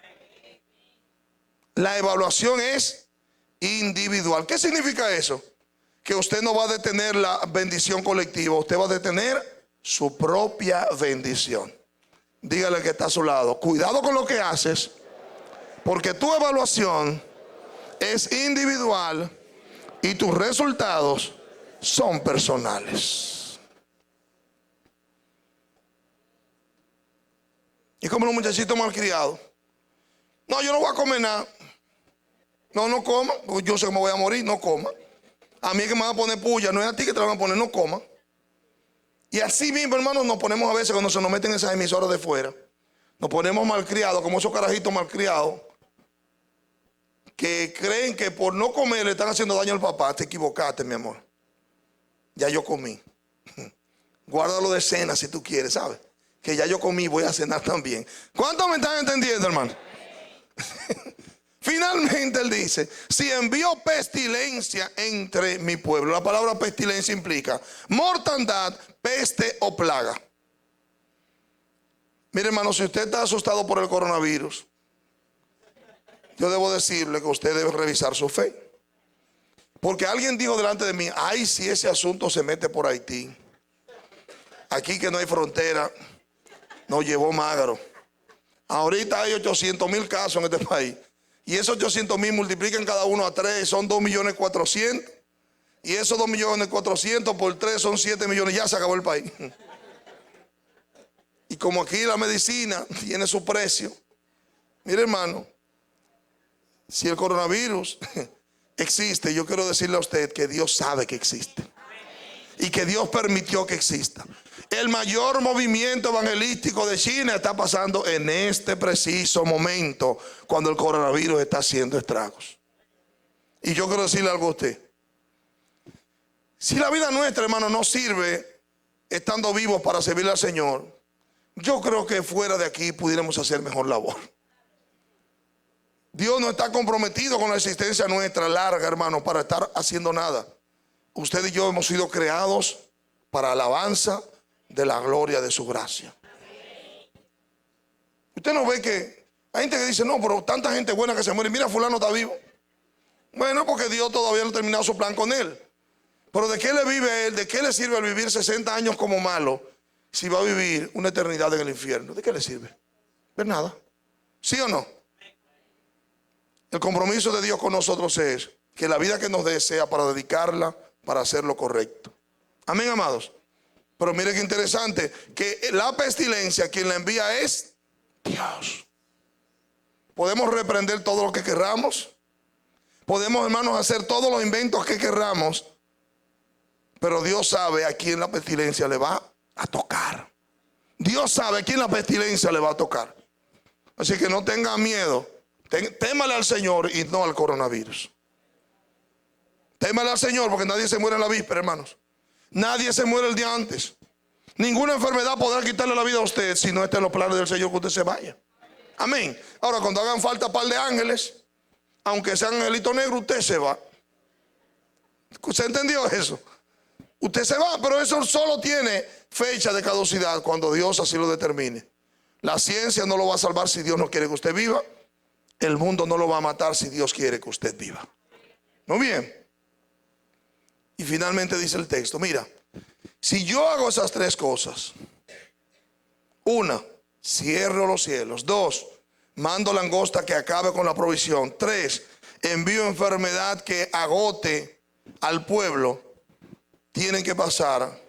La evaluación es individual. ¿Qué significa eso? Que usted no va a detener la bendición colectiva, usted va a detener su propia bendición. Dígale que está a su lado, cuidado con lo que haces, porque tu evaluación es individual y tus resultados son personales. Y como los muchachitos malcriados, no, yo no voy a comer nada. No coma, porque yo sé que me voy a morir, no coma. A mí es que me van a poner puya, no es a ti que te la van a poner, no coma. Y así mismo, hermanos, nos ponemos a veces cuando se nos meten esas emisoras de fuera. Nos ponemos malcriados, como esos carajitos malcriados, que creen que por no comer le están haciendo daño al papá. Te equivocaste, mi amor. Ya yo comí. Guárdalo de cena si tú quieres, ¿sabes? Que ya yo comí, voy a cenar también. ¿Cuántos me están entendiendo, hermano? Finalmente él dice, si envío pestilencia entre mi pueblo. La palabra pestilencia implica mortandad, peste o plaga. Mire, hermano, si usted está asustado por el coronavirus, yo debo decirle que usted debe revisar su fe. Porque alguien dijo delante de mí, ay, si ese asunto se mete por Haití. Aquí que no hay frontera, nos llevó magro. Ahorita hay 800,000 casos en este país. Y esos 800,000 multiplican cada uno a 3, son 2.400.000. Y esos 2.400.000 por 3 son 7 millones. Ya se acabó el país. Y como aquí la medicina tiene su precio. Mire, hermano, si el coronavirus existe, yo quiero decirle a usted que Dios sabe que existe. Y que Dios permitió que exista. El mayor movimiento evangelístico de China está pasando en este preciso momento, cuando el coronavirus está haciendo estragos. Y yo quiero decirle algo a usted. Si la vida nuestra, hermano, no sirve estando vivos para servirle al Señor, yo creo que fuera de aquí pudiéramos hacer mejor labor. Dios no está comprometido con la existencia nuestra larga, hermano, para estar haciendo nada. Usted y yo hemos sido creados para alabanza de la gloria de su gracia. Usted no ve que hay gente que dice, no, pero tanta gente buena que se muere. Mira, fulano está vivo. Bueno, porque Dios todavía no ha terminado su plan con él. Pero ¿de qué le vive a él? ¿De qué le sirve al vivir 60 años como malo si va a vivir una eternidad en el infierno? ¿De qué le sirve? De nada. ¿Sí o no? El compromiso de Dios con nosotros es que la vida que nos dé sea para dedicarla para hacer lo correcto. Amén, amados. Pero mire qué interesante, que la pestilencia quien la envía es Dios. Podemos reprender todo lo que querramos. Podemos, hermanos, hacer todos los inventos que querramos. Pero Dios sabe a quién la pestilencia le va a tocar. Dios sabe a quién la pestilencia le va a tocar. Así que no tenga miedo. Témale al Señor y no al coronavirus. Témale al Señor porque nadie se muere en la víspera, hermanos. Nadie se muere el día antes. Ninguna enfermedad podrá quitarle la vida a usted si no está en los planes del Señor que usted se vaya. Amén. Ahora, cuando hagan falta un par de ángeles, aunque sean angelito negro, usted se va. ¿Usted entendió eso? Usted se va, pero eso solo tiene fecha de caducidad cuando Dios así lo determine. La ciencia no lo va a salvar si Dios no quiere que usted viva. El mundo no lo va a matar si Dios quiere que usted viva. Muy bien. Y finalmente dice el texto, mira, si yo hago esas tres cosas, una, cierro los cielos. Dos, mando langosta que acabe con la provisión. Tres, envío enfermedad que agote al pueblo. Tienen que pasar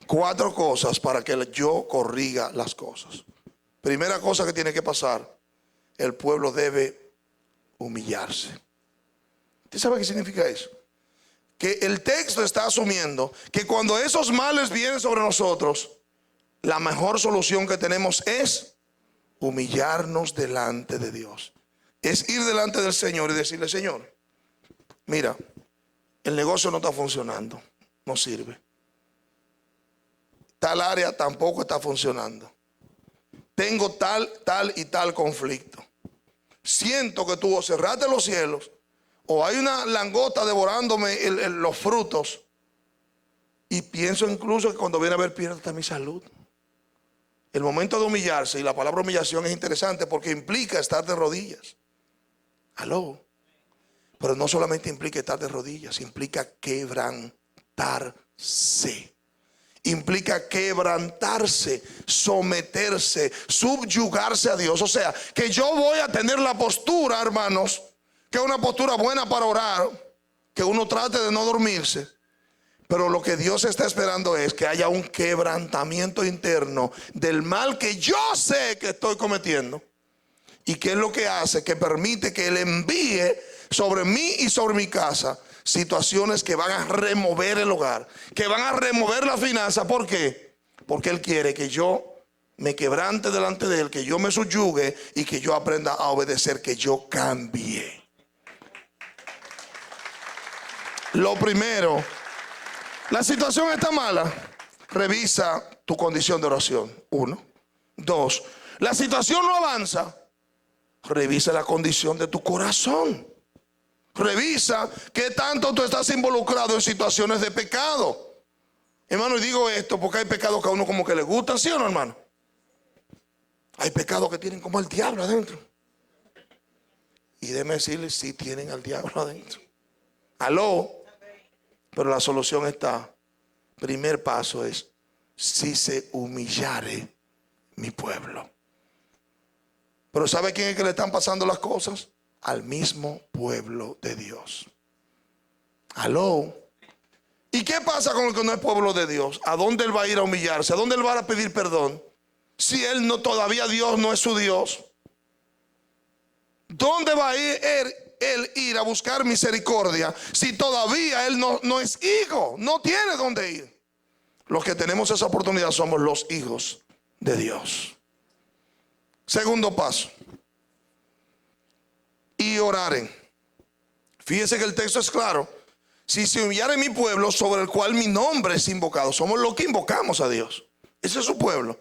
cuatro cosas para que yo corrija las cosas. Primera cosa que tiene que pasar, el pueblo debe humillarse. ¿Usted sabe qué significa eso? Que el texto está asumiendo que cuando esos males vienen sobre nosotros, la mejor solución que tenemos es humillarnos delante de Dios. Es ir delante del Señor y decirle, Señor, mira, el negocio no está funcionando, no sirve. Tal área tampoco está funcionando. Tengo tal y tal conflicto. Siento que tú o cerraste los cielos o hay una langosta devorándome los frutos. Y pienso incluso que cuando viene a ver pierdo hasta mi salud. El momento de humillarse, y la palabra humillación es interesante porque implica estar de rodillas. Aló. Pero no solamente implica estar de rodillas, implica quebrantarse. Implica quebrantarse, someterse, subyugarse a Dios. O sea, que yo voy a tener la postura, hermanos, que es una postura buena para orar, que uno trate de no dormirse. Pero lo que Dios está esperando es que haya un quebrantamiento interno del mal que yo sé que estoy cometiendo. ¿Y qué es lo que hace? Que permite que Él envíe sobre mí y sobre mi casa situaciones que van a remover el hogar, que van a remover la finanza. ¿Por qué? Porque Él quiere que yo me quebrante delante de Él, que yo me subyugue y que yo aprenda a obedecer, que yo cambie. Lo primero, la situación está mala, revisa tu condición de oración. Uno. Dos, la situación no avanza, revisa la condición de tu corazón. Revisa qué tanto tú estás involucrado en situaciones de pecado. Hermano, y digo esto porque hay pecados que a uno como que le gustan, ¿sí o no, hermano? Hay pecados que tienen como al diablo adentro. Y déjeme decirles, sí tienen al diablo adentro. Aló. Pero la solución está. Primer paso es, si se humillare mi pueblo. Pero ¿sabe quién es que le están pasando las cosas? Al mismo pueblo de Dios. Aló. ¿Y qué pasa con el que no es pueblo de Dios? ¿A dónde él va a ir a humillarse? ¿A dónde él va a pedir perdón? Si él no, todavía Dios no es su Dios. ¿Dónde va a él ir a buscar misericordia si todavía él no es hijo? No tiene dónde ir. Los que tenemos esa oportunidad somos los hijos de Dios. Segundo paso. Y oraren. Fíjese que el texto es claro. Si se humillare mi pueblo sobre el cual mi nombre es invocado. Somos los que invocamos a Dios. Ese es su pueblo.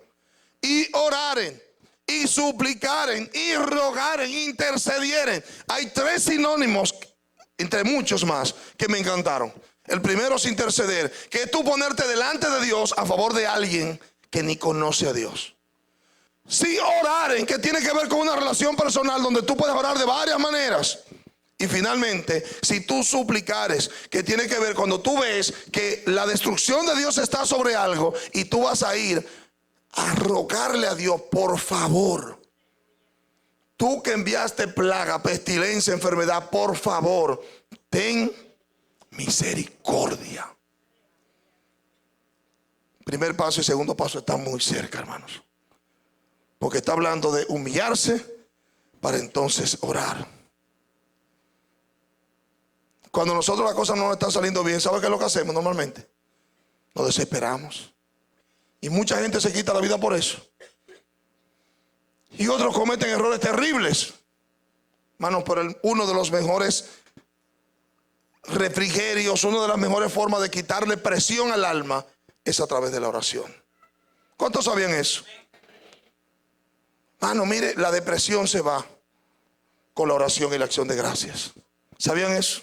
Y oraren, y suplicaren, y rogaren, intercedieren. Hay tres sinónimos, entre muchos más, que me encantaron. El primero es interceder, que es tú ponerte delante de Dios a favor de alguien que ni conoce a Dios. Sí, oraren, que tiene que ver con una relación personal donde tú puedes orar de varias maneras. Y finalmente, si tú suplicares, que tiene que ver cuando tú ves que la destrucción de Dios está sobre algo y tú vas a ir a rogarle a Dios, por favor, tú que enviaste plaga, pestilencia, enfermedad, por favor, ten misericordia. Primer paso y segundo paso están muy cerca, hermanos, porque está hablando de humillarse para entonces orar. Cuando nosotros las cosas no nos están saliendo bien, ¿sabe qué es lo que hacemos normalmente? Nos desesperamos. Y mucha gente se quita la vida por eso. Y otros cometen errores terribles. Hermanos, pero uno de los mejores refrigerios, una de las mejores formas de quitarle presión al alma es a través de la oración. ¿Cuántos sabían eso? Hermano, mire, la depresión se va con la oración y la acción de gracias. ¿Sabían eso?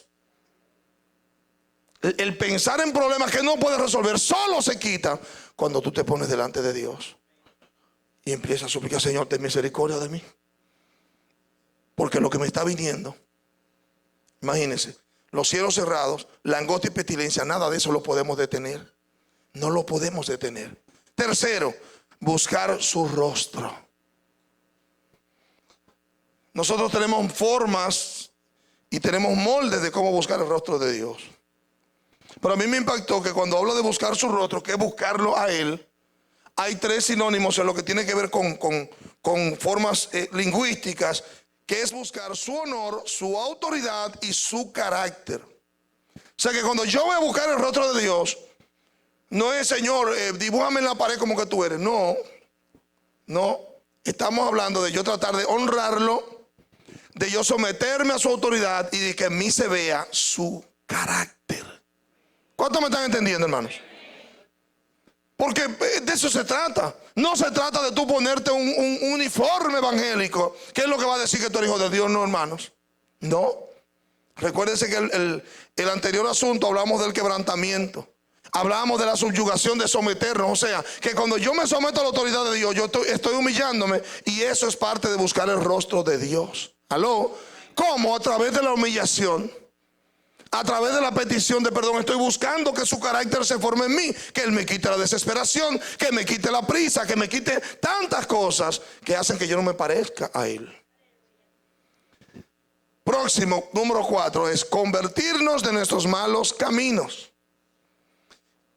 El pensar en problemas que no puedes resolver solo se quita cuando tú te pones delante de Dios y empiezas a suplicar: Señor, ten misericordia de mí, porque lo que me está viniendo, imagínense, los cielos cerrados, langosta y pestilencia, nada de eso lo podemos detener. No lo podemos detener. Tercero, buscar su rostro. Nosotros tenemos formas y tenemos moldes de cómo buscar el rostro de Dios. Pero a mí me impactó que cuando hablo de buscar su rostro, que es buscarlo a Él, hay tres sinónimos en lo que tiene que ver con formas lingüísticas, que es buscar su honor, su autoridad y su carácter. O sea que cuando yo voy a buscar el rostro de Dios, no es: Señor, dibújame en la pared como que tú eres. No, no. Estamos hablando de yo tratar de honrarlo, de yo someterme a su autoridad y de que en mí se vea su carácter. ¿Cuántos me están entendiendo, hermanos? Porque de eso se trata. No se trata de tú ponerte un uniforme evangélico, que es lo que va a decir que tú eres hijo de Dios. No, hermanos. No. Recuérdense que el anterior asunto hablamos del quebrantamiento. Hablábamos de la subyugación, de someternos. O sea, que cuando yo me someto a la autoridad de Dios, yo estoy humillándome, y eso es parte de buscar el rostro de Dios. ¿Aló? ¿Cómo? A través de la humillación, a través de la petición de perdón. Estoy buscando que su carácter se forme en mí, que Él me quite la desesperación, que me quite la prisa, que me quite tantas cosas que hacen que yo no me parezca a Él. Próximo, número 4, es convertirnos de nuestros malos caminos.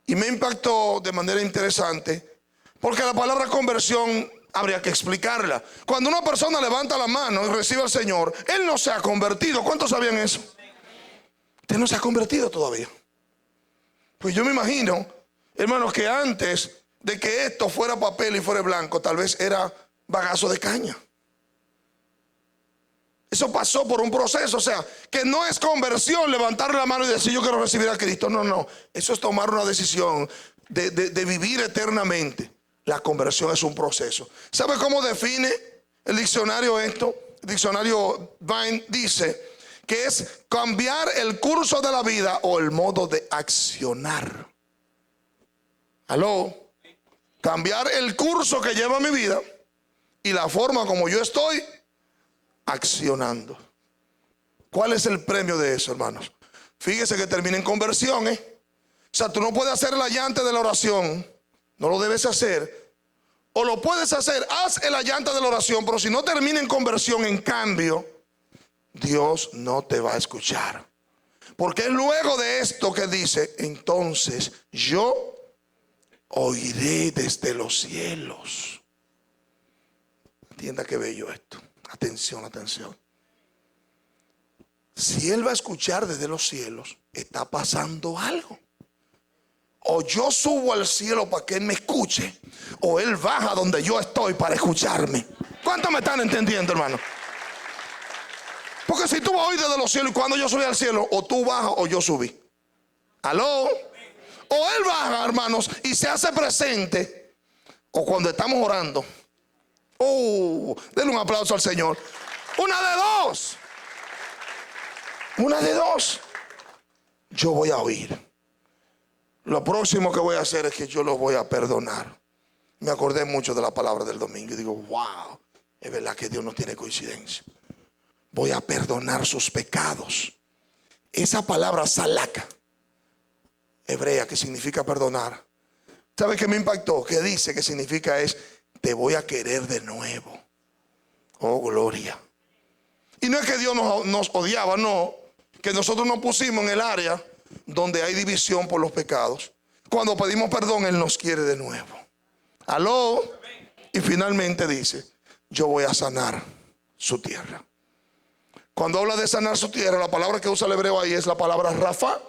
Y me impactó de manera interesante, porque la palabra conversión habría que explicarla. Cuando una persona levanta la mano y recibe al Señor, él no se ha convertido. ¿Cuántos sabían eso? Usted no se ha convertido todavía. Pues yo me imagino, hermanos, que antes de que esto fuera papel y fuera blanco, tal vez era bagazo de caña. Eso pasó por un proceso. O sea, que no es conversión levantar la mano y decir: yo quiero recibir a Cristo. No, no. Eso es tomar una decisión de vivir eternamente. La conversión es un proceso. ¿Sabe cómo define el diccionario esto? El diccionario Vine dice que es cambiar el curso de la vida o el modo de accionar. ¿Aló? Cambiar el curso que lleva mi vida y la forma como yo estoy accionando. ¿Cuál es el premio de eso, hermanos? Fíjese que termina en conversión, O sea, tú no puedes hacer el allante de la oración. No lo debes hacer. O lo puedes hacer, haz el allante de la oración, pero si no termina en conversión, en cambio, Dios no te va a escuchar. Porque es luego de esto que dice: entonces yo oiré desde los cielos. Entienda qué bello esto. Atención, atención. Si Él va a escuchar desde los cielos, está pasando algo. O yo subo al cielo para que Él me escuche, o Él baja donde yo estoy para escucharme. ¿Cuántos me están entendiendo, hermano? Porque si tú vas a oír desde los cielos, y cuando yo subí al cielo, o tú bajas o yo subí. ¿Aló? O Él baja, hermanos, y se hace presente, o cuando estamos orando. Denle un aplauso al Señor. Una de dos. Una de dos. Yo voy a oír. Lo próximo que voy a hacer es que yo los voy a perdonar. Me acordé mucho de la palabra del domingo y digo: wow, es verdad que Dios no tiene coincidencia. voy a perdonar sus pecados. Esa palabra salaka, hebrea, que significa perdonar, ¿sabe qué me impactó? Que dice que significa es, te voy a querer de nuevo. Oh, gloria. Y no es que Dios nos odiaba, no. Que nosotros nos pusimos en el área donde hay división por los pecados. Cuando pedimos perdón, Él nos quiere de nuevo. Aló. Y finalmente dice, yo voy a sanar su tierra. Cuando habla de sanar su tierra, la palabra que usa el hebreo ahí es la palabra Rafa.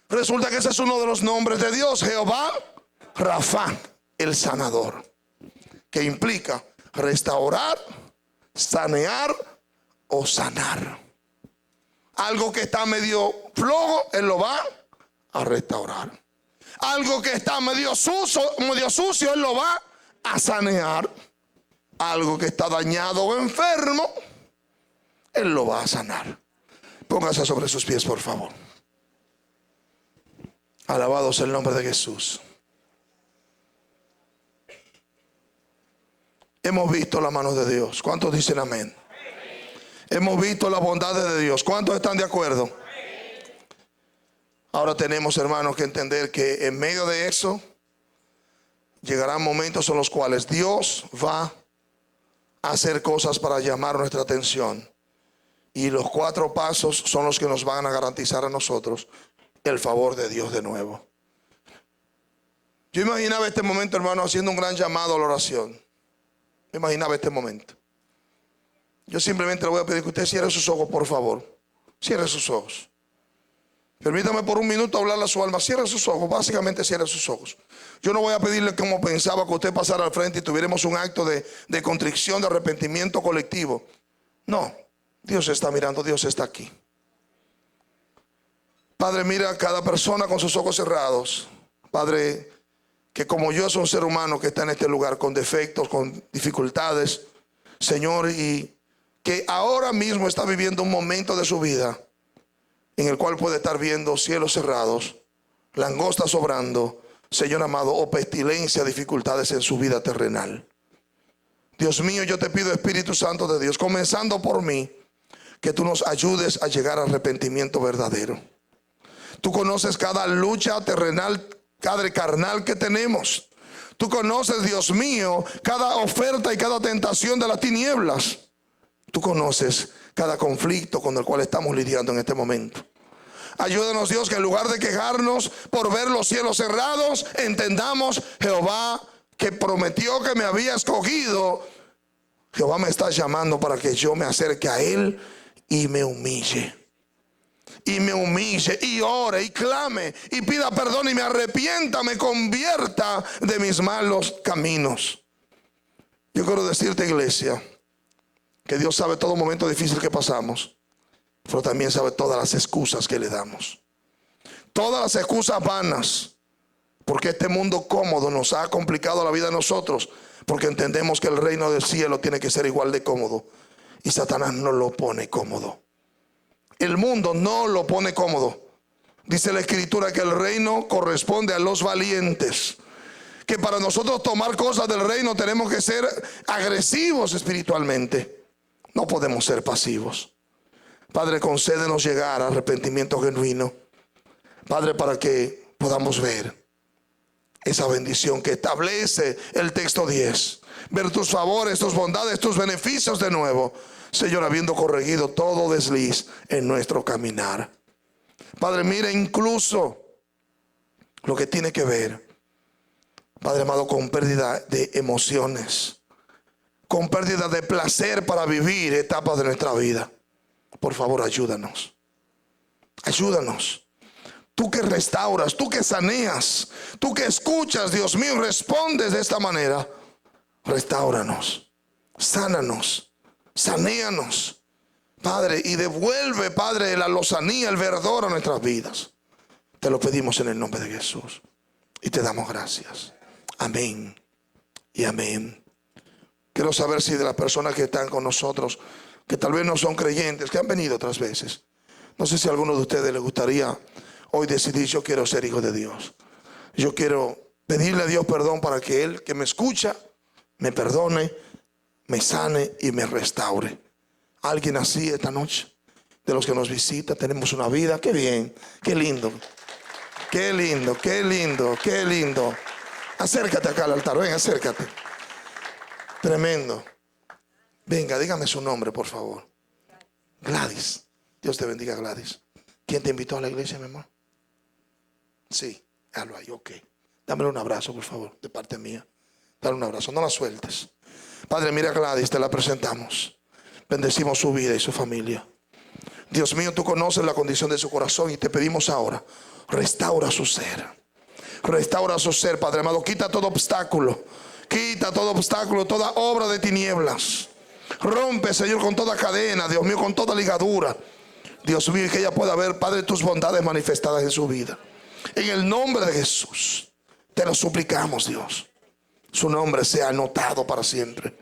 Resulta que ese es uno de los nombres de Dios, Jehová Rafa, el sanador, que implica restaurar, sanear o sanar. Algo que está medio flojo, Él lo va a restaurar. Algo que está medio sucio, Él lo va a sanear. Algo que está dañado o enfermo, Él lo va a sanar. Póngase sobre sus pies, por favor. Alabado sea el nombre de Jesús. Hemos visto la mano de Dios. ¿Cuántos dicen amén? Hemos visto las bondades de Dios. ¿Cuántos están de acuerdo? Ahora tenemos, hermanos, que entender que en medio de eso llegarán momentos en los cuales Dios va a hacer cosas para llamar nuestra atención. Y los 4 pasos son los que nos van a garantizar a nosotros el favor de Dios de nuevo. Yo imaginaba este momento, hermano, haciendo un gran llamado a la oración. Me imaginaba este momento. Yo simplemente le voy a pedir que usted cierre sus ojos, por favor. Cierre sus ojos. Permítame por un minuto hablarle a su alma. Cierre sus ojos, básicamente cierre sus ojos. Yo no voy a pedirle como pensaba que usted pasara al frente y tuviéramos un acto de contrición, de arrepentimiento colectivo. No, Dios está mirando, Dios está aquí. Padre, mira a cada persona con sus ojos cerrados. Padre, que como yo soy un ser humano que está en este lugar con defectos, con dificultades, Señor, y que ahora mismo está viviendo un momento de su vida en el cual puede estar viendo cielos cerrados, langostas sobrando, Señor amado, o pestilencia, dificultades en su vida terrenal. Dios mío, yo te pido, Espíritu Santo de Dios, comenzando por mí, que tú nos ayudes a llegar al arrepentimiento verdadero. Tú conoces cada lucha terrenal, cada carnal que tenemos. Tú conoces, Dios mío, cada oferta y cada tentación de las tinieblas. Tú conoces cada conflicto con el cual estamos lidiando en este momento. Ayúdanos, Dios, que en lugar de quejarnos por ver los cielos cerrados, entendamos, Jehová, que prometió que me había escogido. Jehová me está llamando para que yo me acerque a Él y me humille. Y me humille, y ore, y clame, y pida perdón, y me arrepienta, me convierta de mis malos caminos. Yo quiero decirte, iglesia, que Dios sabe todo momento difícil que pasamos, pero también sabe todas las excusas que le damos. Todas las excusas vanas, porque este mundo cómodo nos ha complicado la vida a nosotros, porque entendemos que el reino del cielo tiene que ser igual de cómodo, y Satanás no lo pone cómodo. El mundo no lo pone cómodo. Dice la Escritura que el reino corresponde a los valientes. Que para nosotros tomar cosas del reino tenemos que ser agresivos espiritualmente. No podemos ser pasivos. Padre, concédenos llegar a arrepentimiento genuino. Padre, para que podamos ver esa bendición que establece el texto 10. Ver tus favores, tus bondades, tus beneficios de nuevo. Señor, habiendo corregido todo desliz en nuestro caminar. Padre, mira incluso lo que tiene que ver, Padre amado, con pérdida de emociones, con pérdida de placer para vivir etapas de nuestra vida. Por favor, ayúdanos. Ayúdanos. Tú que restauras, tú que saneas, tú que escuchas, Dios mío, respondes de esta manera. Restáuranos, sánanos. Sanéanos, Padre, y devuelve, Padre, la lozanía, el verdor a nuestras vidas. Te lo pedimos en el nombre de Jesús y te damos gracias. Amén y amén. Quiero saber si de las personas que están con nosotros, que tal vez no son creyentes, que han venido otras veces, no sé si a alguno de ustedes les gustaría hoy decidir: yo quiero ser hijo de Dios. Yo quiero pedirle a Dios perdón para que Él, que me escucha, me perdone, me sane y me restaure. Alguien así esta noche, de los que nos visita, tenemos una vida. Qué bien, qué lindo, qué lindo, qué lindo, qué lindo. Acércate acá al altar, ven, acércate. Tremendo. Venga, dígame su nombre, por favor. Gladys. Dios te bendiga, Gladys. ¿Quién te invitó a la iglesia, mi amor? Sí, hazlo ahí, ok. Dámele un abrazo, por favor, de parte mía. Dale un abrazo, no la sueltes. Padre, mira a Gladys, te la presentamos. Bendecimos su vida y su familia. Dios mío, tú conoces la condición de su corazón y te pedimos ahora, restaura su ser. Restaura su ser, Padre amado. Quita todo obstáculo. Quita todo obstáculo, toda obra de tinieblas. Rompe, Señor, con toda cadena, Dios mío, con toda ligadura. Dios mío, y que ella pueda ver, Padre, tus bondades manifestadas en su vida. En el nombre de Jesús, te lo suplicamos, Dios. Su nombre sea anotado para siempre.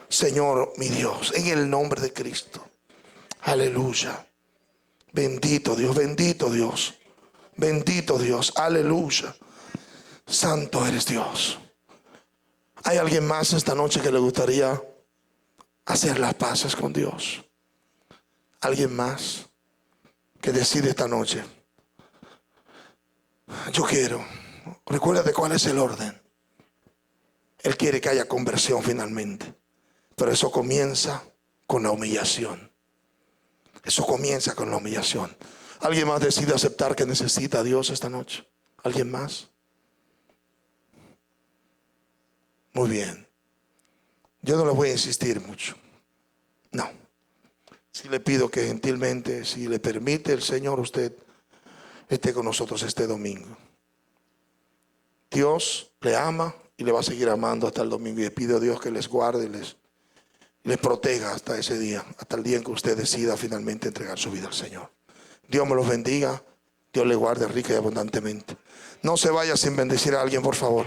Señor, mi Dios, en el nombre de Cristo. Aleluya. Bendito Dios, bendito Dios. Bendito Dios, aleluya. Santo eres Dios. ¿Hay alguien más esta noche que le gustaría hacer las paces con Dios? ¿Alguien más que decide esta noche? Yo quiero. Recuérdate cuál es el orden. Él quiere que haya conversión finalmente. Pero eso comienza con la humillación. Eso comienza con la humillación. ¿Alguien más decide aceptar que necesita a Dios esta noche? ¿Alguien más? Muy bien. Yo no le voy a insistir mucho. No. Sí le pido que gentilmente, si le permite el Señor, usted esté con nosotros este domingo. Dios le ama y le va a seguir amando hasta el domingo. Y le pido a Dios que les guarde y les proteja hasta ese día, hasta el día en que usted decida finalmente entregar su vida al Señor. Dios me los bendiga. Dios le guarde rica y abundantemente. No se vaya sin bendecir a alguien, por favor.